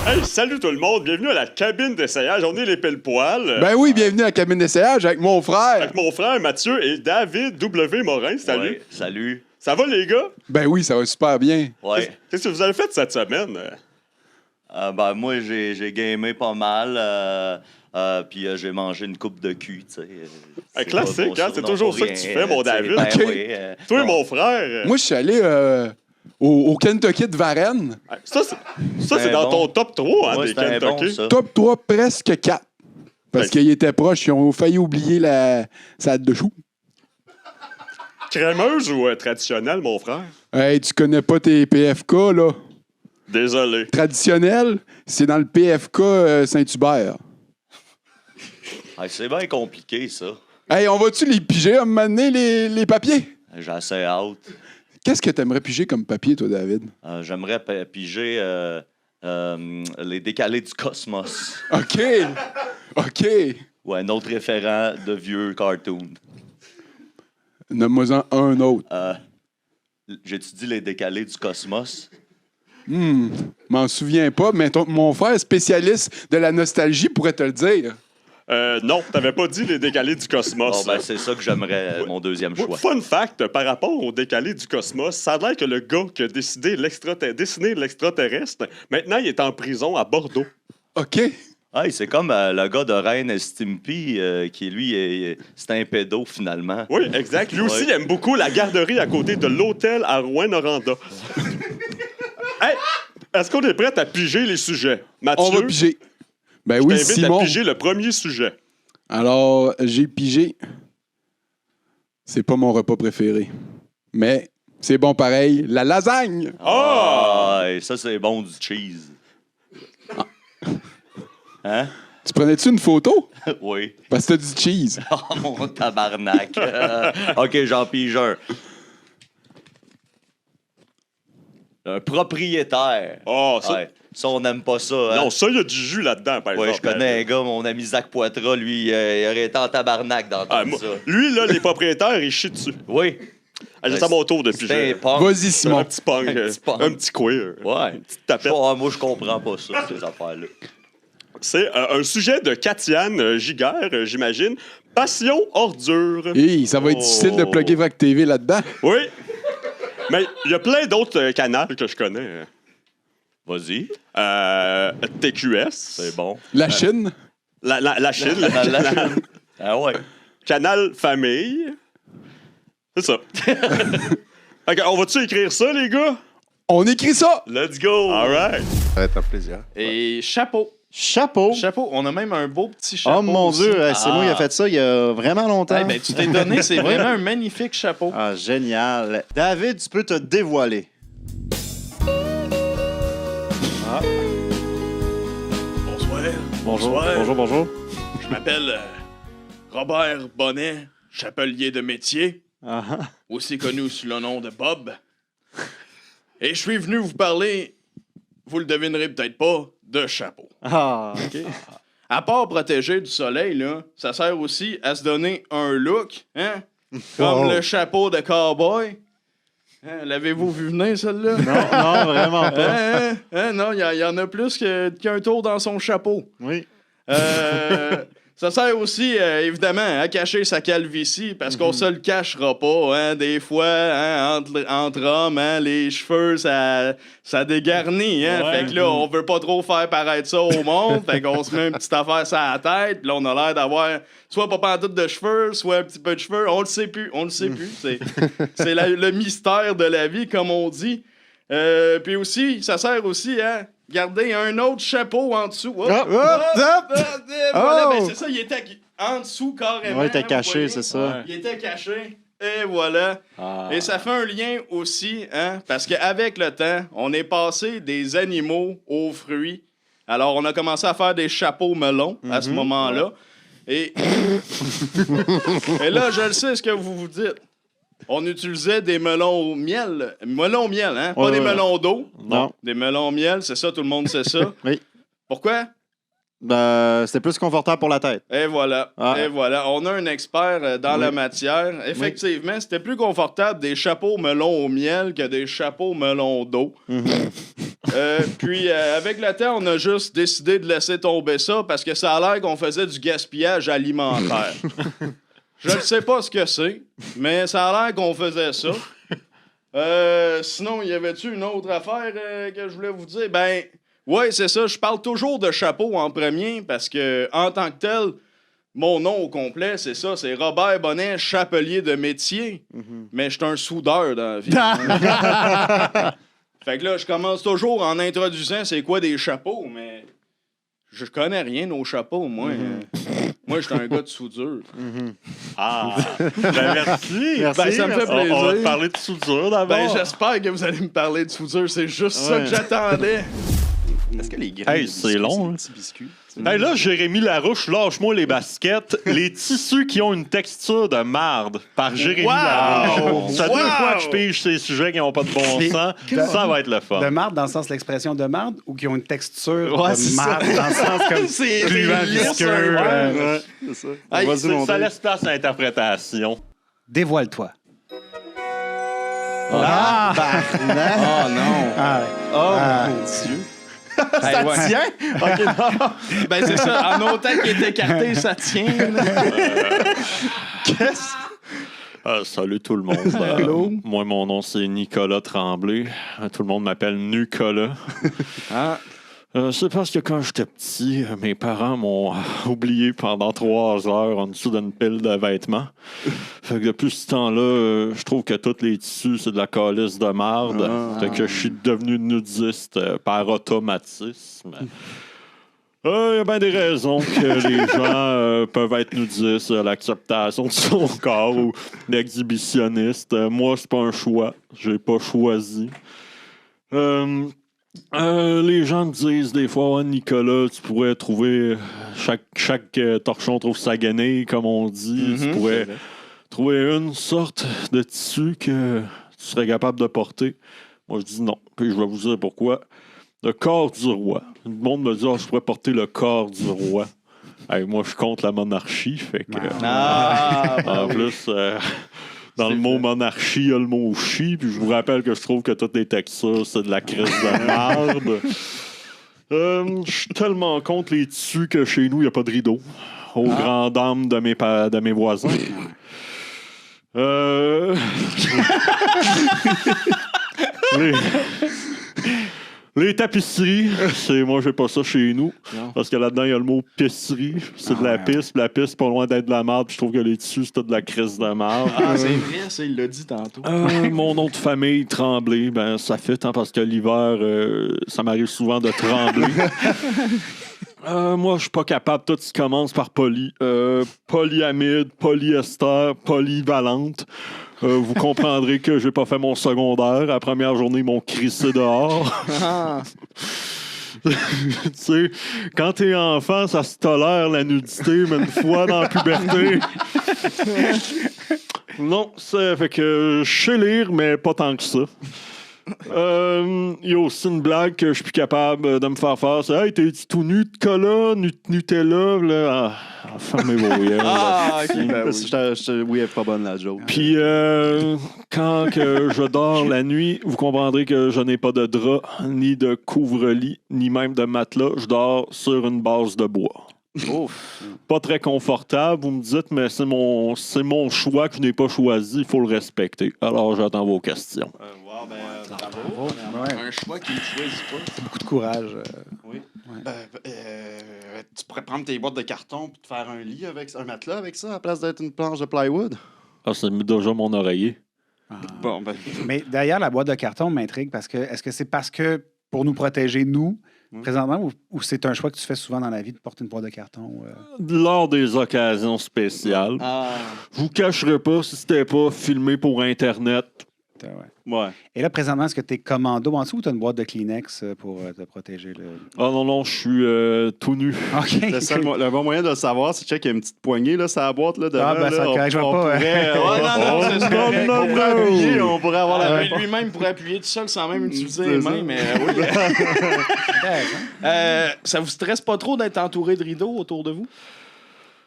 Hey, salut tout le monde, bienvenue à la cabine d'essayage. On est les pile-poils. Ben oui, bienvenue à la cabine d'essayage avec mon frère. Avec mon frère Mathieu et David W. Morin. Salut. Ouais, salut. Ça va, les gars? Ben oui, ça va super bien. Ouais. Qu'est-ce que vous avez fait cette semaine? Ben moi, j'ai gamé pas mal, puis j'ai mangé une coupe de cul, tu sais. Classique, hein? C'est toujours ça que tu fais, mon David. Ben, Ok. oui, Toi, mon frère. Moi, je suis allé au Kentucky de Varennes. Ça, c'est dans ton top 3, hein, des Kentucky. Top 3, presque 4. Parce qu'ils étaient proches, ils ont failli oublier la salade de choux. Crémeuse ou traditionnelle, mon frère? Hey, tu connais pas tes PFK, là? Désolé. Traditionnel, c'est dans le PFK Saint-Hubert. Hey, c'est bien compliqué, ça. Hey, on va-tu les piger à un moment donné, les papiers? J'ai assez hâte. Qu'est-ce que t'aimerais piger comme papier, toi, David? J'aimerais piger les décalés du cosmos. OK. OK. Ou un autre référent de vieux cartoon. Nomme-moi-en un autre. J'ai-tu dit les décalés du cosmos? M'en souviens pas, mais mon frère spécialiste de la nostalgie pourrait te le dire. Non, t'avais pas dit les décalés du cosmos. Bon, ben, c'est ça que j'aimerais, mon deuxième choix. Fun fact, par rapport aux décalés du cosmos, ça a l'air que le gars qui a dessiné l'extraterrestre, maintenant, il est en prison à Bordeaux. OK. Hey, c'est comme le gars de Ren et Stimpy, qui, lui, c'est un pédo, finalement. Oui, exact. Lui aussi, il aime beaucoup la garderie à côté de l'hôtel à Rouyn-Noranda. Hey, est-ce qu'on est prêt à piger les sujets? Mathieu? On va piger. Ben je oui, t'invite Simon. à piger le premier sujet. Alors, j'ai pigé. C'est pas mon repas préféré. Mais c'est bon pareil. La lasagne! Ah! Et ça, c'est bon du cheese. Hein? Tu prenais-tu une photo? Oui. Parce que t'as du cheese. Oh, mon tabarnak. OK, j'en pige un. Un propriétaire. Oh, ça... Ouais. Ça, on n'aime pas ça. Hein? Non, ça, il y a du jus là-dedans, par exemple. Oui, je connais un gars, mon ami Zach Poitras, lui, il aurait été en tabarnak dans tout ça. Lui, là, les propriétaires, ils chient dessus. Oui. C'est à mon tour de piger. Vas-y, Simon. Un petit punk. Un petit queer. Ouais. Une petite tapette. Moi, je comprends pas ça, ces affaires-là. C'est un sujet de Katiane Giguère, j'imagine. Passion ordure. Hey, ça va être difficile de plugger Vrac TV là-dedans. Oui. Mais il y a plein d'autres canaux que je connais. Vas-y. TQS. C'est bon. La Chine. La Chine. La Chine. Ah ouais. Canal Famille. C'est ça. Okay, on va-tu écrire ça, les gars? On écrit ça! Let's go! All right. Ça va être un plaisir. Et chapeau. Chapeau. Chapeau. On a même un beau petit chapeau. Oh mon aussi. Dieu, c'est moi qui a fait ça il y a vraiment longtemps. Eh ben, tu t'es donné, c'est vraiment un magnifique chapeau. Ah, génial. David, tu peux te dévoiler. Bonsoir. Bonjour. Bonsoir. Bonjour, bonjour. Je m'appelle Robert Bonnet, chapelier de métier, aussi connu sous le nom de Bob. Et je suis venu vous parler, vous le devinerez peut-être pas, de chapeau. Ah, OK. À part protéger du soleil, là, ça sert aussi à se donner un look, hein? Comme le chapeau de cowboy. Hein, l'avez-vous vu venir, celle-là? Non, vraiment pas. Non, il y en a plus qu'un tour dans son chapeau. Oui. Ça sert aussi, évidemment, à cacher sa calvitie, parce qu'on se le cachera pas. Hein, des fois, hein, entre hommes, hein, les cheveux, ça dégarnit. Hein, fait que là, on veut pas trop faire paraître ça au monde. Fait qu'on se met une petite affaire sur la tête. Puis là, on a l'air d'avoir soit pas pantoute de cheveux, soit un petit peu de cheveux. On le sait plus. C'est le mystère de la vie, comme on dit. Puis aussi, ça sert aussi à garder un autre chapeau en dessous. Voilà, ben c'est ça, il était en dessous carrément. Oui, il était caché, c'est ça. Il était caché. Et voilà. Et ça fait un lien aussi, hein, parce qu'avec le temps, on est passé des animaux aux fruits. Alors, on a commencé à faire des chapeaux melons à ce moment-là. Et là, je le sais ce que vous vous dites. On utilisait des melons au miel. Melons au miel, hein? Pas des melons d'eau. Non. Des melons au miel, c'est ça, tout le monde sait ça. Oui. Pourquoi? Ben, c'était plus confortable pour la tête. Et voilà. Et voilà. On a un expert dans la matière. Effectivement, c'était plus confortable des chapeaux melons au miel que des chapeaux melons d'eau. Puis, avec le temps, on a juste décidé de laisser tomber ça parce que ça a l'air qu'on faisait du gaspillage alimentaire. Je ne sais pas ce que c'est, mais ça a l'air qu'on faisait ça. Sinon, y avait-tu une autre affaire que je voulais vous dire? Ben, ouais, c'est ça. Je parle toujours de chapeau en premier parce que, en tant que tel, mon nom au complet, c'est ça. C'est Robert Bonnet, chapelier de métier. Mais je suis un soudeur dans la vie. Fait que là, je commence toujours en introduisant c'est quoi des chapeaux, mais je connais rien aux chapeaux, moi. Moi, je suis un gars de soudure. Ah, ben merci. Ben, ça me fait plaisir. On va te parler de soudure d'abord. Ben, j'espère que vous allez me parler de soudure. C'est juste ça que j'attendais. Est-ce que les grains c'est long. petits biscuits? Hey, là, Jérémy Larouche, lâche-moi les baskets. Les tissus qui ont une texture de marde par Jérémy Larouche. Ça fait 2 fois que je pige ces sujets qui n'ont pas de bon sens. Ça va être le fun. De marde dans le sens de l'expression de marde ou qui ont une texture de marde dans le sens comme gluant, visqueux. Hey, ça laisse place à l'interprétation. Dévoile-toi. Oh non. Mon Dieu. Ça tient? OK, non. Ben, c'est ça. En autant qu'il est écarté, ça tient. Salut tout le monde. Hello. Moi, mon nom, c'est Nicolas Tremblay. Tout le monde m'appelle Nucolas. C'est parce que quand j'étais petit, mes parents m'ont oublié pendant 3 heures en dessous d'une pile de vêtements. Fait que depuis ce temps-là, je trouve que tous les tissus, c'est de la calice de marde. Fait que je suis devenu nudiste par automatisme. Il y a bien des raisons que les gens peuvent être nudistes, l'acceptation de son corps ou l'exhibitionniste. Moi, c'est pas un choix. J'ai pas choisi. Les gens me disent des fois, Nicolas, tu pourrais trouver chaque torchon trouve sa guenille, comme on dit. Tu pourrais trouver une sorte de tissu que tu serais capable de porter. Moi, je dis non. Puis je vais vous dire pourquoi. Le corps du roi. Le monde me dit, je pourrais porter le corps du roi. Hey, moi, je suis contre la monarchie. Fait que, en plus, dans le mot monarchie, il y a le mot chi. Puis je vous rappelle que je trouve que toutes les textures, c'est de la crise de merde. Je suis tellement contre les tissus que chez nous, il n'y a pas de rideau. Aux grandes dames de mes voisins. Les tapisseries, moi, j'ai pas ça chez nous. Non. Parce que là-dedans, il y a le mot pisserie. C'est de la pisse. Puis la pisse, pas loin d'être de la merde. Puis je trouve que les tissus, c'est de la crise de merde. C'est vrai, ça, il l'a dit tantôt. Mon nom de famille, Tremblay, ben, ça fait, parce que l'hiver, ça m'arrive souvent de trembler. Moi, je suis pas capable. Tout ce qui commence par polyamide, polyester, polyvalente. Vous comprendrez que j'ai pas fait mon secondaire. La première journée, ils m'ont crissé dehors. Tu sais, quand t'es enfant, ça se tolère la nudité, mais une fois dans la puberté. Non, ça fait que je sais lire, mais pas tant que ça. Il y a aussi une blague que je suis plus capable de me faire faire. C'est hey, t'es tout nu de cola, Nutella, là. Fermez vos yeux. Ok, ben oui, elle est pas bonne la joke. Puis quand que je dors la nuit, vous comprendrez que je n'ai pas de drap, ni de couvre-lit, ni même de matelas. Je dors sur une base de bois. Ouf. Pas très confortable, vous me dites, mais c'est mon choix que je n'ai pas choisi. Il faut le respecter. Alors, j'attends vos questions. Bravo. Un choix qu'il ne choisit pas. C'est beaucoup de courage. Oui. Tu pourrais prendre tes boîtes de carton et te faire un lit avec un matelas avec ça à la place d'être une planche de plywood. Ah, c'est déjà mon oreiller. Bon, ben. Mais d'ailleurs, la boîte de carton m'intrigue parce que est-ce que c'est parce que pour nous protéger, nous, présentement, ou c'est un choix que tu fais souvent dans la vie de porter une boîte de carton? Lors des occasions spéciales. Je vous cacherai pas si c'était pas filmé pour Internet. Ouais. Et là, présentement, est-ce que tu es commando en dessous ou tu as une boîte de Kleenex pour te protéger? Ah non, je suis tout nu. OK. Le bon moyen de le savoir, c'est qu'il y a une petite poignée, là, sur la boîte, là, devant. Ah, ben, ça là, correct, je vois pas. On pourrait appuyer, on pourrait avoir la lui-même pourrait appuyer tout seul sans même utiliser les mains, mais oui. Ça vous stresse pas trop d'être entouré de rideaux autour de vous?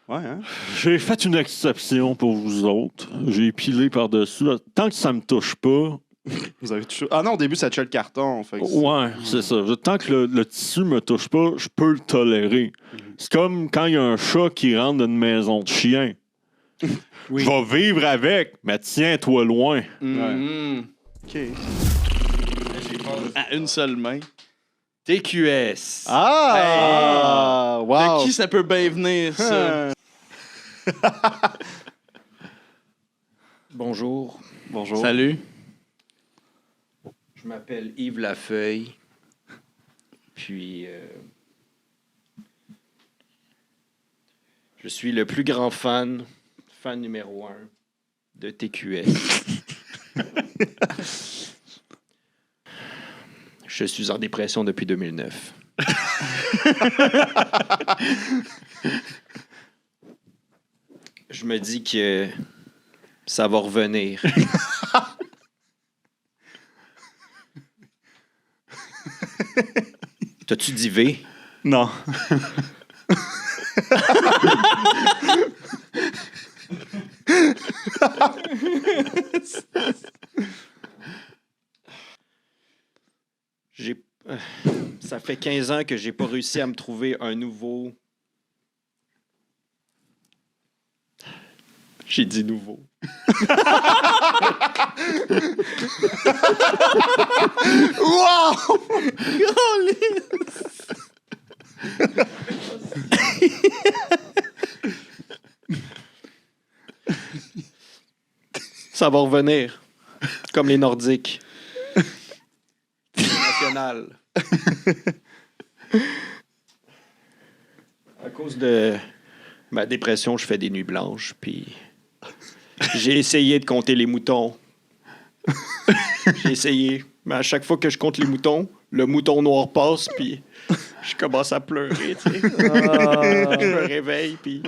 Ouais, hein? J'ai fait une exception pour vous autres. J'ai pilé par-dessus. Tant que ça me touche pas. Vous avez touché. Ah non, au début, ça tue le carton. Fait que c'est ça. Tant que le tissu me touche pas, je peux le tolérer. C'est comme quand il y a un chat qui rentre dans une maison de chien. Je vais vivre avec, mais tiens-toi loin. OK. À une seule main. TQS. Ah! Wow! De qui ça peut bien venir, ça? Bonjour. Bonjour. Salut. Je m'appelle Yves Lafeuille. Puis, je suis le plus grand fan numéro 1 de TQS. Je suis en dépression depuis 2009. Je me dis que ça va revenir. T'as-tu dit V? Non. Ça fait 15 ans que j'ai pas réussi à me trouver un nouveau... J'ai dit nouveau. Wow! Ça va revenir. Comme les Nordiques. National. À cause de ma dépression, je fais des nuits blanches, puis j'ai essayé de compter les moutons. J'ai essayé, mais à chaque fois que je compte les moutons, le mouton noir passe, puis je commence à pleurer, tu sais. Je me réveille, puis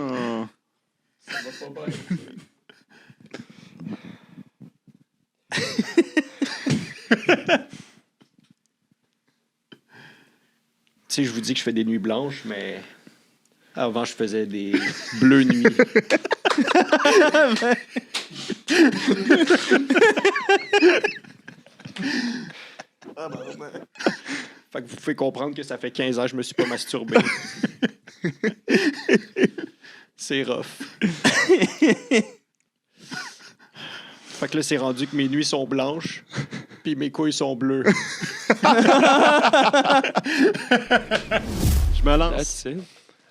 ça va pas bien. Tu sais, je vous dis que je fais des nuits blanches, mais avant, je faisais des bleues nuits. Fait que vous pouvez comprendre que ça fait 15 ans que je me suis pas masturbé. C'est rough. Fait que là, c'est rendu que mes nuits sont blanches, puis mes couilles sont bleues. Je me lance.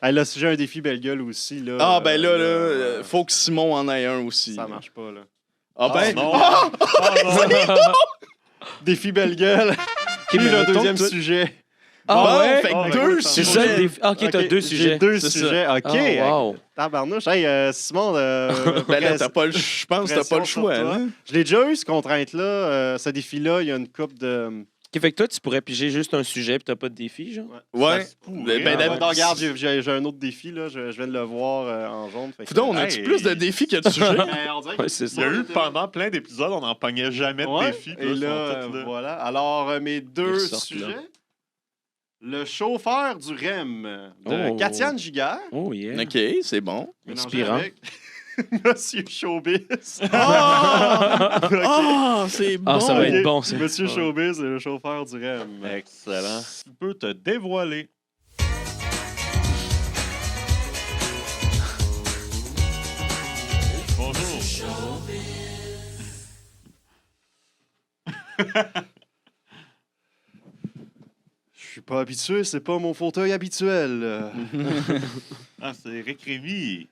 Hey, là, si j'ai un défi belle gueule aussi, là. Ah, ben là, faut que Simon en ait un aussi. Ça marche pas, là. Ah, ben. Non. Défi belle gueule. Puis le deuxième sujet. Ah, ouais? Fait que deux C'est sujets. ça, le défi. OK, t'as deux sujets. J'ai deux C'est sujets. ça. OK. Oh, wow. Tabarnouche. Hey, Simon, Ben là, je pense que t'as pas le choix. Là. Je l'ai déjà eu, ce contrainte-là. Ce défi-là, il y a une couple de OK, fait que toi, tu pourrais piger juste un sujet puis t'as pas de défi, genre? Ouais. Regarde, j'ai un autre défi, là. Je viens de le voir en jaune. Putain, on a-tu plus de défis que de sujets? Il y a eu pendant plein d'épisodes, on n'en pognait jamais de défis. Et là, voilà. Alors, mes deux sujets. Le chauffeur du REM de Katiane Giguère. Oh, yeah. OK, c'est bon. Inspirant. Avec Monsieur Showbiz. Oh, c'est bon. Ça va être bon, ça. Monsieur Showbiz est le chauffeur du REM. Excellent. Tu peux te dévoiler. Bonjour. Je suis pas habitué, c'est pas mon fauteuil habituel. C'est Éric Rémy.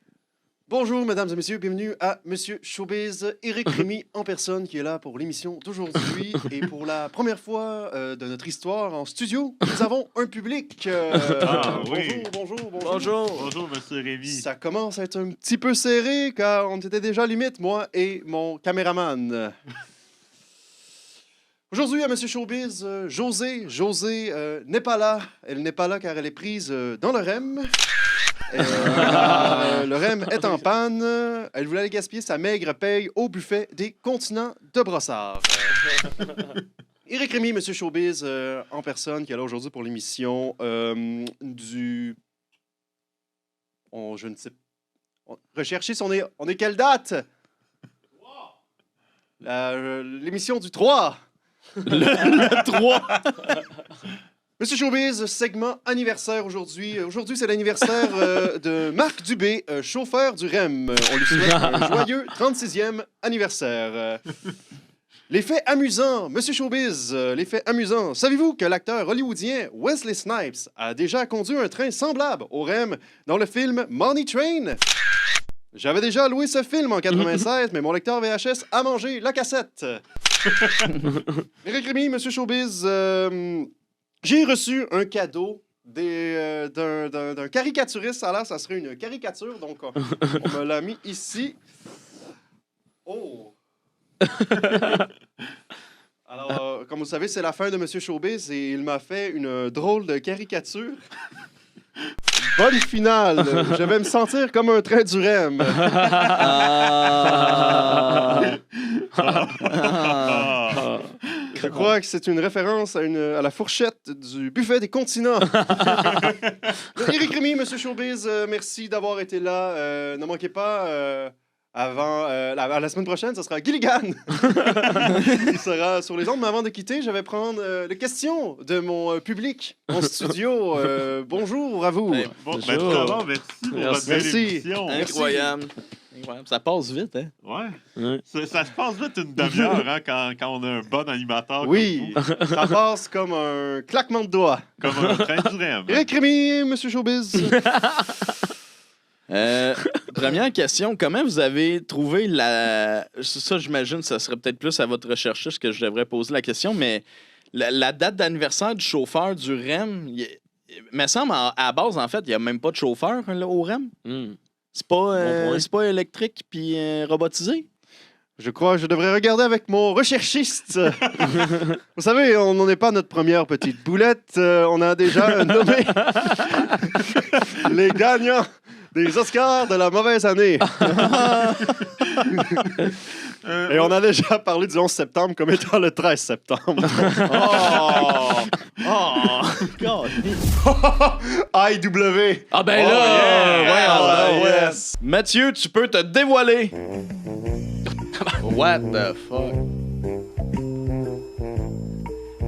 Bonjour, mesdames et messieurs, bienvenue à Monsieur Showbiz. Éric Rémy en personne qui est là pour l'émission d'aujourd'hui. Et pour la première fois de notre histoire en studio, nous avons un public. Oui. Bonjour, monsieur Rémy. Ça commence à être un petit peu serré car on était déjà limite, moi et mon caméraman. Aujourd'hui, à Monsieur Showbiz, José n'est pas là. Elle n'est pas là car elle est prise dans le REM. Le REM est en panne. Elle voulait aller gaspiller sa maigre paye au buffet des continents de Brossard. Éric Rémy, Monsieur Showbiz, en personne, qui est là aujourd'hui pour l'émission du... je ne sais pas. Recherchez si on est quelle date? L'émission du 3. Le 3. Monsieur Showbiz, segment anniversaire aujourd'hui. Aujourd'hui, c'est l'anniversaire de Marc Dubé, chauffeur du REM. On lui souhaite un joyeux 36e anniversaire. Les faits amusants, Monsieur Showbiz, les faits amusants. Savez-vous que l'acteur hollywoodien Wesley Snipes a déjà conduit un train semblable au REM dans le film Money Train? J'avais déjà loué ce film en 96, mais mon lecteur VHS a mangé la cassette. Éric Rémy, Monsieur Showbiz, j'ai reçu un cadeau d'un caricaturiste. Alors, ça serait une caricature, donc on me l'a mis ici. Oh! Alors, comme vous savez, c'est la fin de Monsieur Showbiz et il m'a fait une drôle de caricature. Bonne finale. Je vais me sentir comme un train du REM. Je crois que c'est une référence à la fourchette du buffet des continents. Éric Rémy, Monsieur Showbiz, merci d'avoir été là. Ne manquez pas... la semaine prochaine, ce sera Gilligan. Il sera sur les ondes. Mais avant de quitter, je vais prendre les questions de mon public en studio. Bonjour à vous. Merci pour votre belle émission. Incroyable. Ça passe vite, hein? Ouais. Ça se passe vite une demi-heure hein, quand on a un bon animateur. Oui, ça passe comme un claquement de doigts. Comme un train du REM. Éric Rémy, Monsieur Showbiz. Première question, comment vous avez trouvé la... Ça, j'imagine, ça serait peut-être plus à votre recherchiste que je devrais poser la question, mais la date d'anniversaire du chauffeur du REM, il me semble, à la base, en fait, il n'y a même pas de chauffeur là, au REM. C'est pas électrique puis robotisé? Je crois que je devrais regarder avec mon recherchiste. Vous savez, on n'en est pas à notre première petite boulette. On a déjà nommé les gagnants des Oscars de la mauvaise année. Et on a déjà parlé du 11 septembre comme étant le 13 septembre. IW. Ah ben là! Yes. Mathieu, tu peux te dévoiler. What the fuck?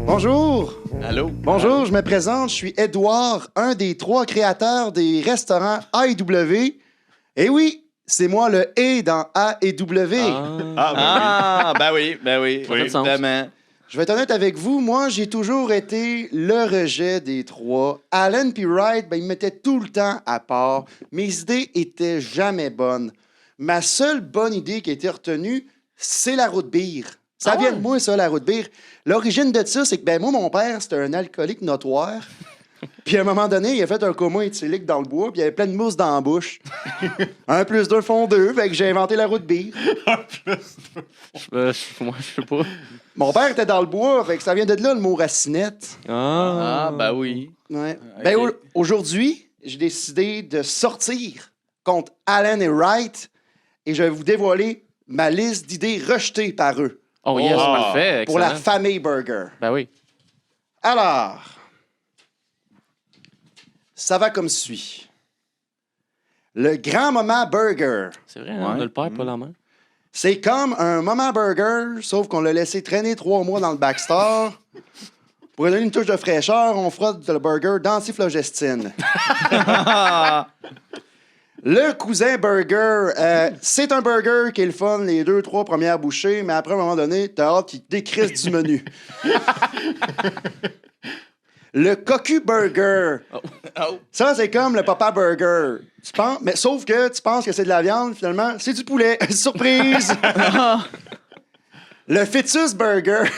Bonjour. Allô? Bonjour, je me présente. Je suis Édouard, un des 3 créateurs des restaurants IW. Et oui, c'est moi le « et » dans A et W. Ben oui, évidemment. Je vais être honnête avec vous, moi, j'ai toujours été le rejet des 3. Alan P. Wright, il me mettait tout le temps à part. Mes idées étaient jamais bonnes. Ma seule bonne idée qui a été retenue, c'est la root beer. Ça vient de moi, ça, la root beer. L'origine de ça, c'est que moi, mon père, c'était un alcoolique notoire. Puis à un moment donné, il a fait un coma éthylique dans le bois, puis il y avait plein de mousse dans la bouche. 1 + 2 font 2, fait que j'ai inventé la route bière. Moi, je sais pas. Mon père était dans le bois, fait que ça vient de là le mot racinette. Ben oui. Ouais. Ok. Ben, aujourd'hui, j'ai décidé de sortir contre Allen et Wright et je vais vous dévoiler ma liste d'idées rejetées par eux. Oh yes, parfait. Pour la excellent. famille Burger. Ben oui. Alors, ça va comme suit. Le grand Maman Burger. C'est vrai, on ne le perd pas la main. C'est comme un Maman Burger, sauf qu'on l'a laissé traîner 3 mois dans le backstore. Pour lui donner une touche de fraîcheur, on frotte le burger d'antiflogestine. Le cousin burger, c'est un burger qui est le fun les 2-3 premières bouchées, mais après, à un moment donné, t'as hâte qu'il décrisse du menu. Le cocu burger. Ça, c'est comme le papa burger. Tu penses, mais sauf que tu penses que c'est de la viande, finalement, c'est du poulet. Surprise! Le fœtus burger.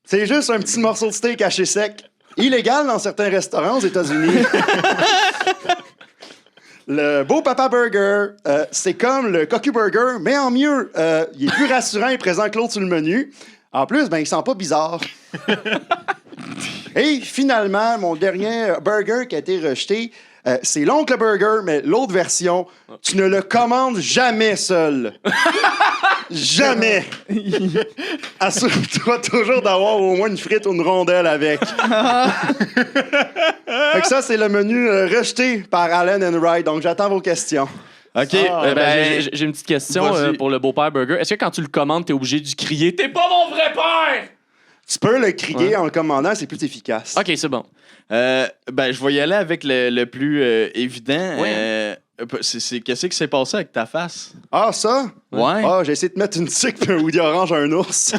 C'est juste un petit morceau de steak haché sec. Illégal dans certains restaurants aux États-Unis. Le beau papa burger, c'est comme le cocu burger, mais en mieux. Il est plus rassurant et présent que l'autre sur le menu. En plus, ben, il sent pas bizarre. Et finalement, mon dernier burger qui a été rejeté, c'est l'oncle burger, mais l'autre version, tu ne le commandes jamais seul. Jamais. Assure-toi toujours d'avoir au moins une frite ou une rondelle avec. Fait que ça, c'est le menu rejeté par Allen and Wright. Donc, j'attends vos questions. OK. J'ai une petite question pour le beau-père burger. Est-ce que quand tu le commandes, t'es obligé de crier « T'es pas mon vrai père! » Tu peux le crier en le commandant, c'est plus efficace. OK, c'est bon. Je vais y aller avec le plus évident. Ouais. Qu'est-ce qui s'est passé avec ta face? Ah, ça? Ouais. Ah, j'ai essayé de mettre une tique et un hoodie orange à un ours.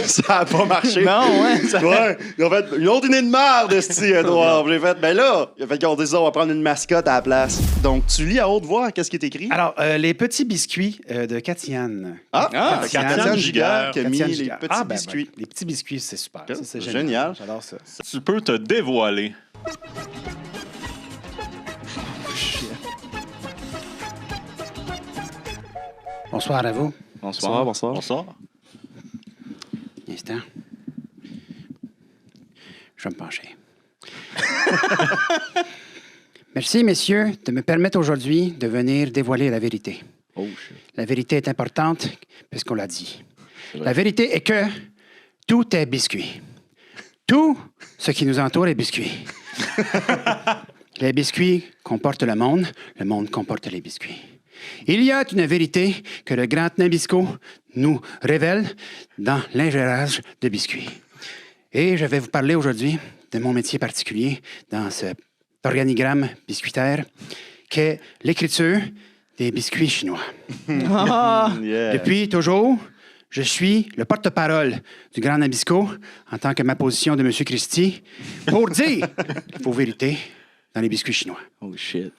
Ça a pas marché. Non, ouais. Ouais. Ils ont fait une autre idée de merde, esti, Edouard. J'ai fait, ben là, il a fait qu'ils ont dit ça, on va prendre une mascotte à la place. Donc, tu lis à haute voix, qu'est-ce qui est écrit? Alors, les petits biscuits de Katiane. Katiane Giguère qui a mis les Giguère. petits biscuits. Les petits biscuits, c'est super. Ça, c'est Génial. J'adore ça. Tu peux te dévoiler. Bonsoir à vous. Bonsoir. Un instant. Je vais me pencher. Merci, messieurs, de me permettre aujourd'hui de venir dévoiler la vérité. La vérité est importante, puisqu'on l'a dit. La vérité est que tout est biscuit. Tout ce qui nous entoure est biscuit. Les biscuits comportent le monde comporte les biscuits. Il y a une vérité que le grand Nabisco nous révèle dans l'ingérage de biscuits. Et je vais vous parler aujourd'hui de mon métier particulier dans cet organigramme biscuitaire qu'est l'écriture des biscuits chinois. Depuis toujours, je suis le porte-parole du Grand Nabisco en tant que ma position de M. Christie pour dire vos vérités dans les biscuits chinois. Oh shit.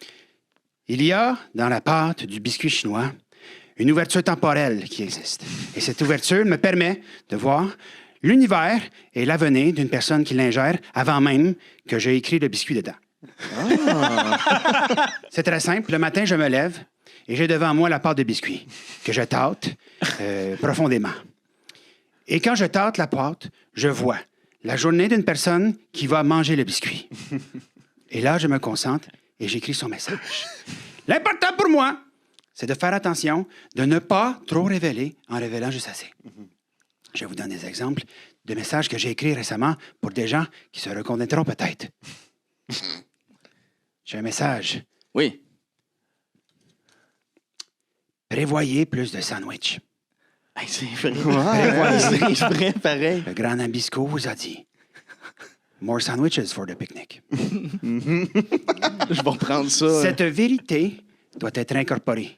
Il y a dans la pâte du biscuit chinois une ouverture temporelle qui existe. Et cette ouverture me permet de voir l'univers et l'avenir d'une personne qui l'ingère avant même que j'ai écrit le biscuit dedans. C'est très simple. Le matin, je me lève et j'ai devant moi la pâte de biscuit que je tâte profondément. Et quand je tâte la pâte, je vois la journée d'une personne qui va manger le biscuit. Et là, je me concentre et j'écris son message. L'important pour moi, c'est de faire attention, de ne pas trop révéler en révélant juste assez. Je vous donne des exemples de messages que j'ai écrits récemment pour des gens qui se reconnaîtront peut-être. J'ai un message. Oui. Prévoyez plus de sandwichs. Hey, c'est vrai. Prévoyez. C'est vrai, pareil. Le grand Nabisco vous a dit. More sandwiches for the picnic. Je vais prendre ça. Cette vérité doit être incorporée.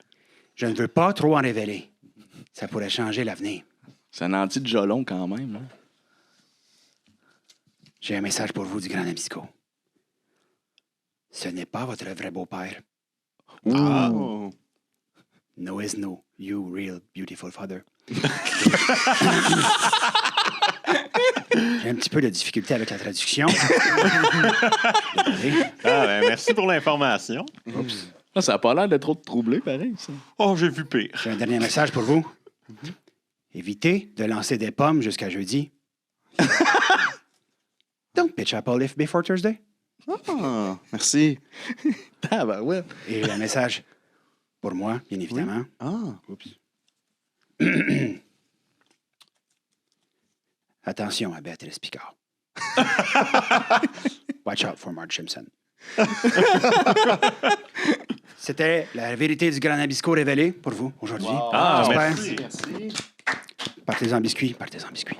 Je ne veux pas trop en révéler. Ça pourrait changer l'avenir. C'est un anti-jolon quand même. Hein? J'ai un message pour vous du grand Nabisco. Ce n'est pas votre vrai beau-père. Oh. No is no, you real beautiful father. J'ai un petit peu de difficulté avec la traduction. Merci pour l'information. Ça n'a pas l'air de trop te troubler, pareil, ça. Oh, j'ai vu pire. J'ai un dernier message pour vous. Évitez de lancer des pommes jusqu'à jeudi. Don't pitch apple leaf before Thursday. Ah, merci. Ah, ben ouais. Et un message pour moi, bien évidemment. Oui. Attention à Béatrice Picard. Watch out for Marge Simpson. C'était la vérité du Grand Nabisco révélée pour vous aujourd'hui. Wow. Ah, j'espère. merci. Partez-en biscuits, partez-en biscuits.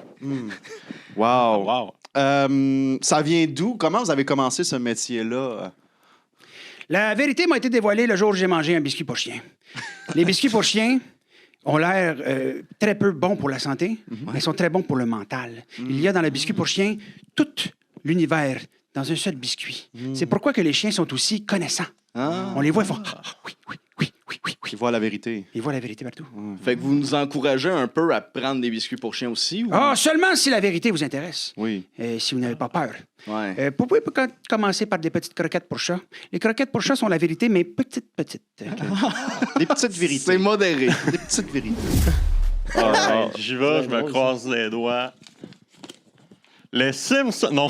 Wow. Ça vient d'où? Comment vous avez commencé ce métier-là? La vérité m'a été dévoilée le jour où j'ai mangé un biscuit pour chien. Les biscuits pour chien ont l'air très peu bons pour la santé, mais sont très bons pour le mental. Il y a dans le biscuit pour chien tout l'univers dans un seul biscuit. C'est pourquoi que les chiens sont aussi connaissants. On les voit, ils font oui. Ils voient la vérité. Ils voient la vérité partout. Fait que vous nous encouragez un peu à prendre des biscuits pour chiens aussi? Ou... Seulement si la vérité vous intéresse. Oui. Si vous n'avez pas peur. Ouais. Vous pouvez commencer par des petites croquettes pour chat. Les croquettes pour chat sont la vérité, mais petites. Des petites vérités. C'est modéré. Des petites vérités. J'y vais, je me croise les doigts. Les Simpsons. Non.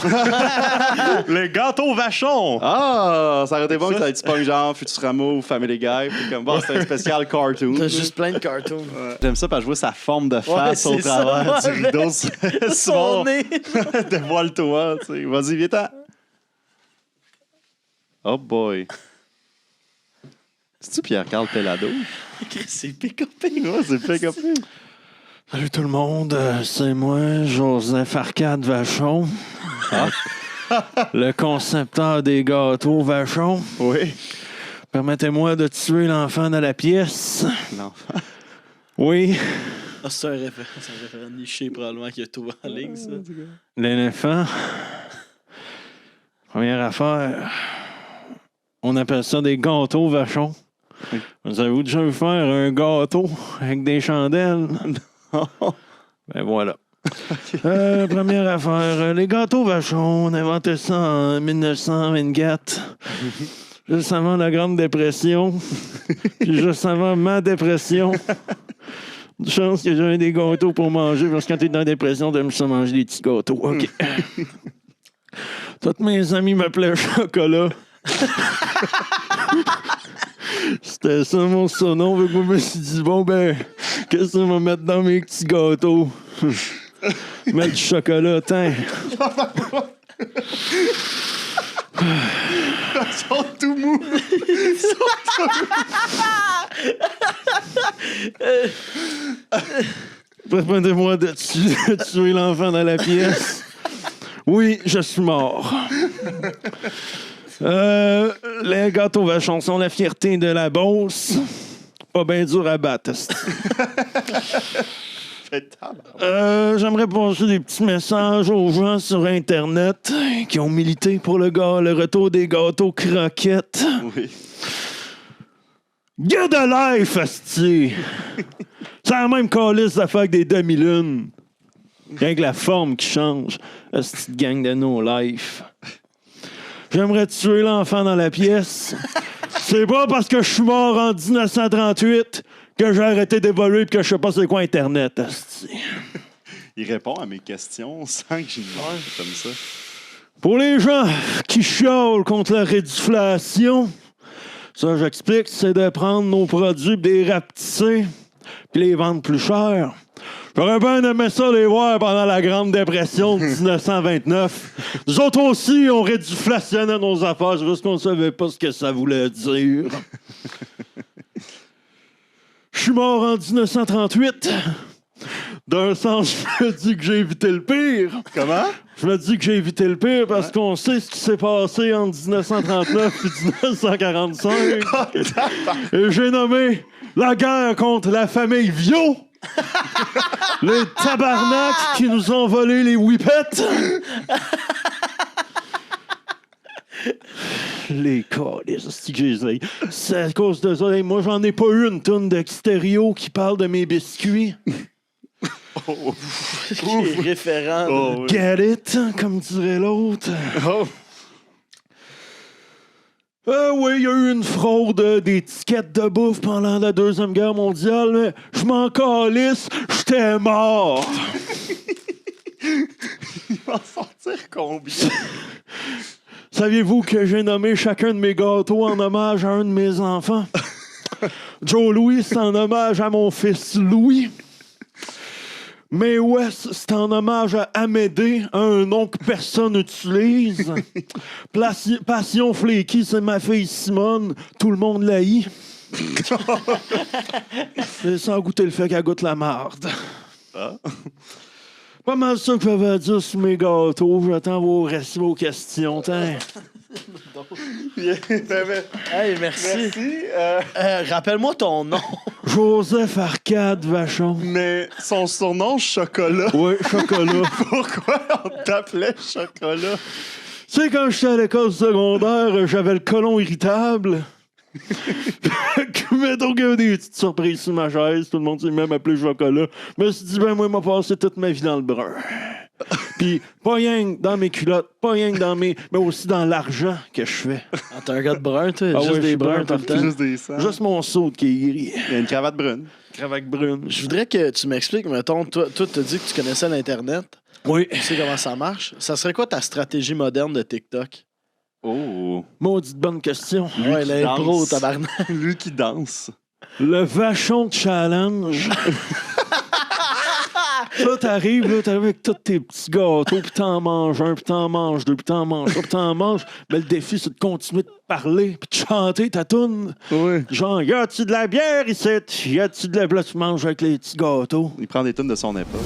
Les gâteaux vachons. Ah, ça aurait été bon que ça ait pas genre Futurama ou Family Guy. Puis comme, bon, c'est un spécial cartoon. T'as juste plein de cartoons. J'aime ça parce que je vois sa forme de face au c'est travers ça, du rideau. Son nez. Dévoile-toi. Tu sais. Vas-y, viens-t'en. Oh boy. C'est-tu Pierre-Carl Pelado? C'est pick-upé. Ouais, c'est pick-upé. Salut tout le monde, c'est moi, Joseph Arcade Vachon. Le concepteur des gâteaux Vachon. Oui. Permettez-moi de tuer l'enfant dans la pièce. L'enfant? Oui. Ah, c'est un référent niché probablement qui a tout en ligne, ça. L'éléphant. Première affaire, on appelle ça des gâteaux Vachon. Oui. Vous avez-vous déjà vu faire un gâteau avec des chandelles? Ben voilà. Première affaire, les gâteaux Vachon, on a inventé ça en 1924. Juste avant la Grande Dépression. Puis juste avant ma dépression. Une chance que j'avais des gâteaux pour manger, parce que quand t'es dans la dépression, t'aimes ça manger des petits gâteaux. OK. Tous mes amis m'appelaient Chocolat. C'était ça mon surnom. Fait que moi, je me suis dit, bon, ben, qu'est-ce que ça va mettre dans mes petits gâteaux? Mettre du chocolat, tiens. Ils sont tout mous. Permettez-moi de tuer l'enfant dans la pièce. Oui, je suis mort. Les gâteaux Vachon sont la fierté de la Beauce. Pas bien dur à battre. J'aimerais passer des petits messages aux gens sur Internet qui ont milité pour le retour des gâteaux croquettes. Oui. Get a life, asti! C'est la même calice d'affaires avec des demi-lunes. Rien que la forme qui change. Asti de gang de no life. J'aimerais tuer l'enfant dans la pièce. C'est pas parce que je suis mort en 1938 que j'ai arrêté d'évoluer et que je sais pas c'est quoi Internet, asti. Il répond à mes questions sans que j'y demande comme ça. Pour les gens qui chiolent contre la réduflation, ça, j'explique, c'est de prendre nos produits, de les rapetisser, puis les vendre plus cher. J'aurais bien aimé ça les voir pendant la Grande Dépression de 1929. Nous autres aussi, on réduflationnait nos affaires, juste qu'on savait pas ce que ça voulait dire. Je suis mort en 1938. D'un sens, je me dis que j'ai évité le pire. Comment? Je me dis que j'ai évité le pire parce qu'on sait ce qui s'est passé en 1939 et 1945. Et j'ai nommé la guerre contre la famille Viau. Les tabarnaks qui nous ont volé les whippets. Les câlisses, c'est que j'essaye. C'est à cause de ça. Moi, j'en ai pas eu une tonne d'extérieur qui parle de mes biscuits. Les référents. Oh, get it, comme dirait l'autre. Oui, il y a eu une fraude d'étiquettes de bouffe pendant la Deuxième Guerre mondiale, mais je m'en calisse, j'étais mort. Il va sortir combien? Saviez-vous que j'ai nommé chacun de mes gâteaux en hommage à un de mes enfants? Joe Louis, c'est en hommage à mon fils Louis. May West, c'est en hommage à Amédée, un nom que personne n'utilise. Passion Flaky, c'est ma fille Simone. Tout le monde l'haït. C'est sans goûter le fait qu'elle goûte la marde. Pas mal ça que j'avais à dire sur mes gâteaux. J'attends vos questions. Hey, merci. Rappelle-moi ton nom. Joseph Arcade Vachon. Mais son surnom, Chocolat. Oui, Chocolat. Pourquoi on t'appelait Chocolat? Tu sais, quand j'étais à l'école secondaire, j'avais le côlon irritable. Mettons qu'il y avait des petites surprises sur ma chaise. Tout le monde s'est même appelé Chocolat. Je me suis dit, moi, il m'a passé toute ma vie dans le brun. Puis, pas rien que dans mes culottes, pas rien que dans mes... mais aussi dans l'argent que je fais. Ah, t'es un gars de brun, toi? Ah Juste ouais, des bruns tout le temps? Juste des sangs. Juste mon saut qui est gris. Il y a une cravate brune. Cravate brune. Je voudrais que tu m'expliques, mettons, toi, t'as dit que tu connaissais l'Internet. Oui. Tu sais comment ça marche. Ça serait quoi ta stratégie moderne de TikTok? Oh. Maudite bonne question. Ouais, l'impro, tabarnak. Lui qui danse. Le Vachon Challenge. Ça, t'arrives avec tous tes petits gâteaux, puis t'en manges un, puis t'en manges deux, puis t'en manges trois, puis t'en manges. Mais le défi, c'est de continuer de parler, puis de chanter ta toune. Oui. Genre, y a-tu de la bière ici? Y a-tu de la... Là, tu manges avec les petits gâteaux. Il prend des tonnes de son époque.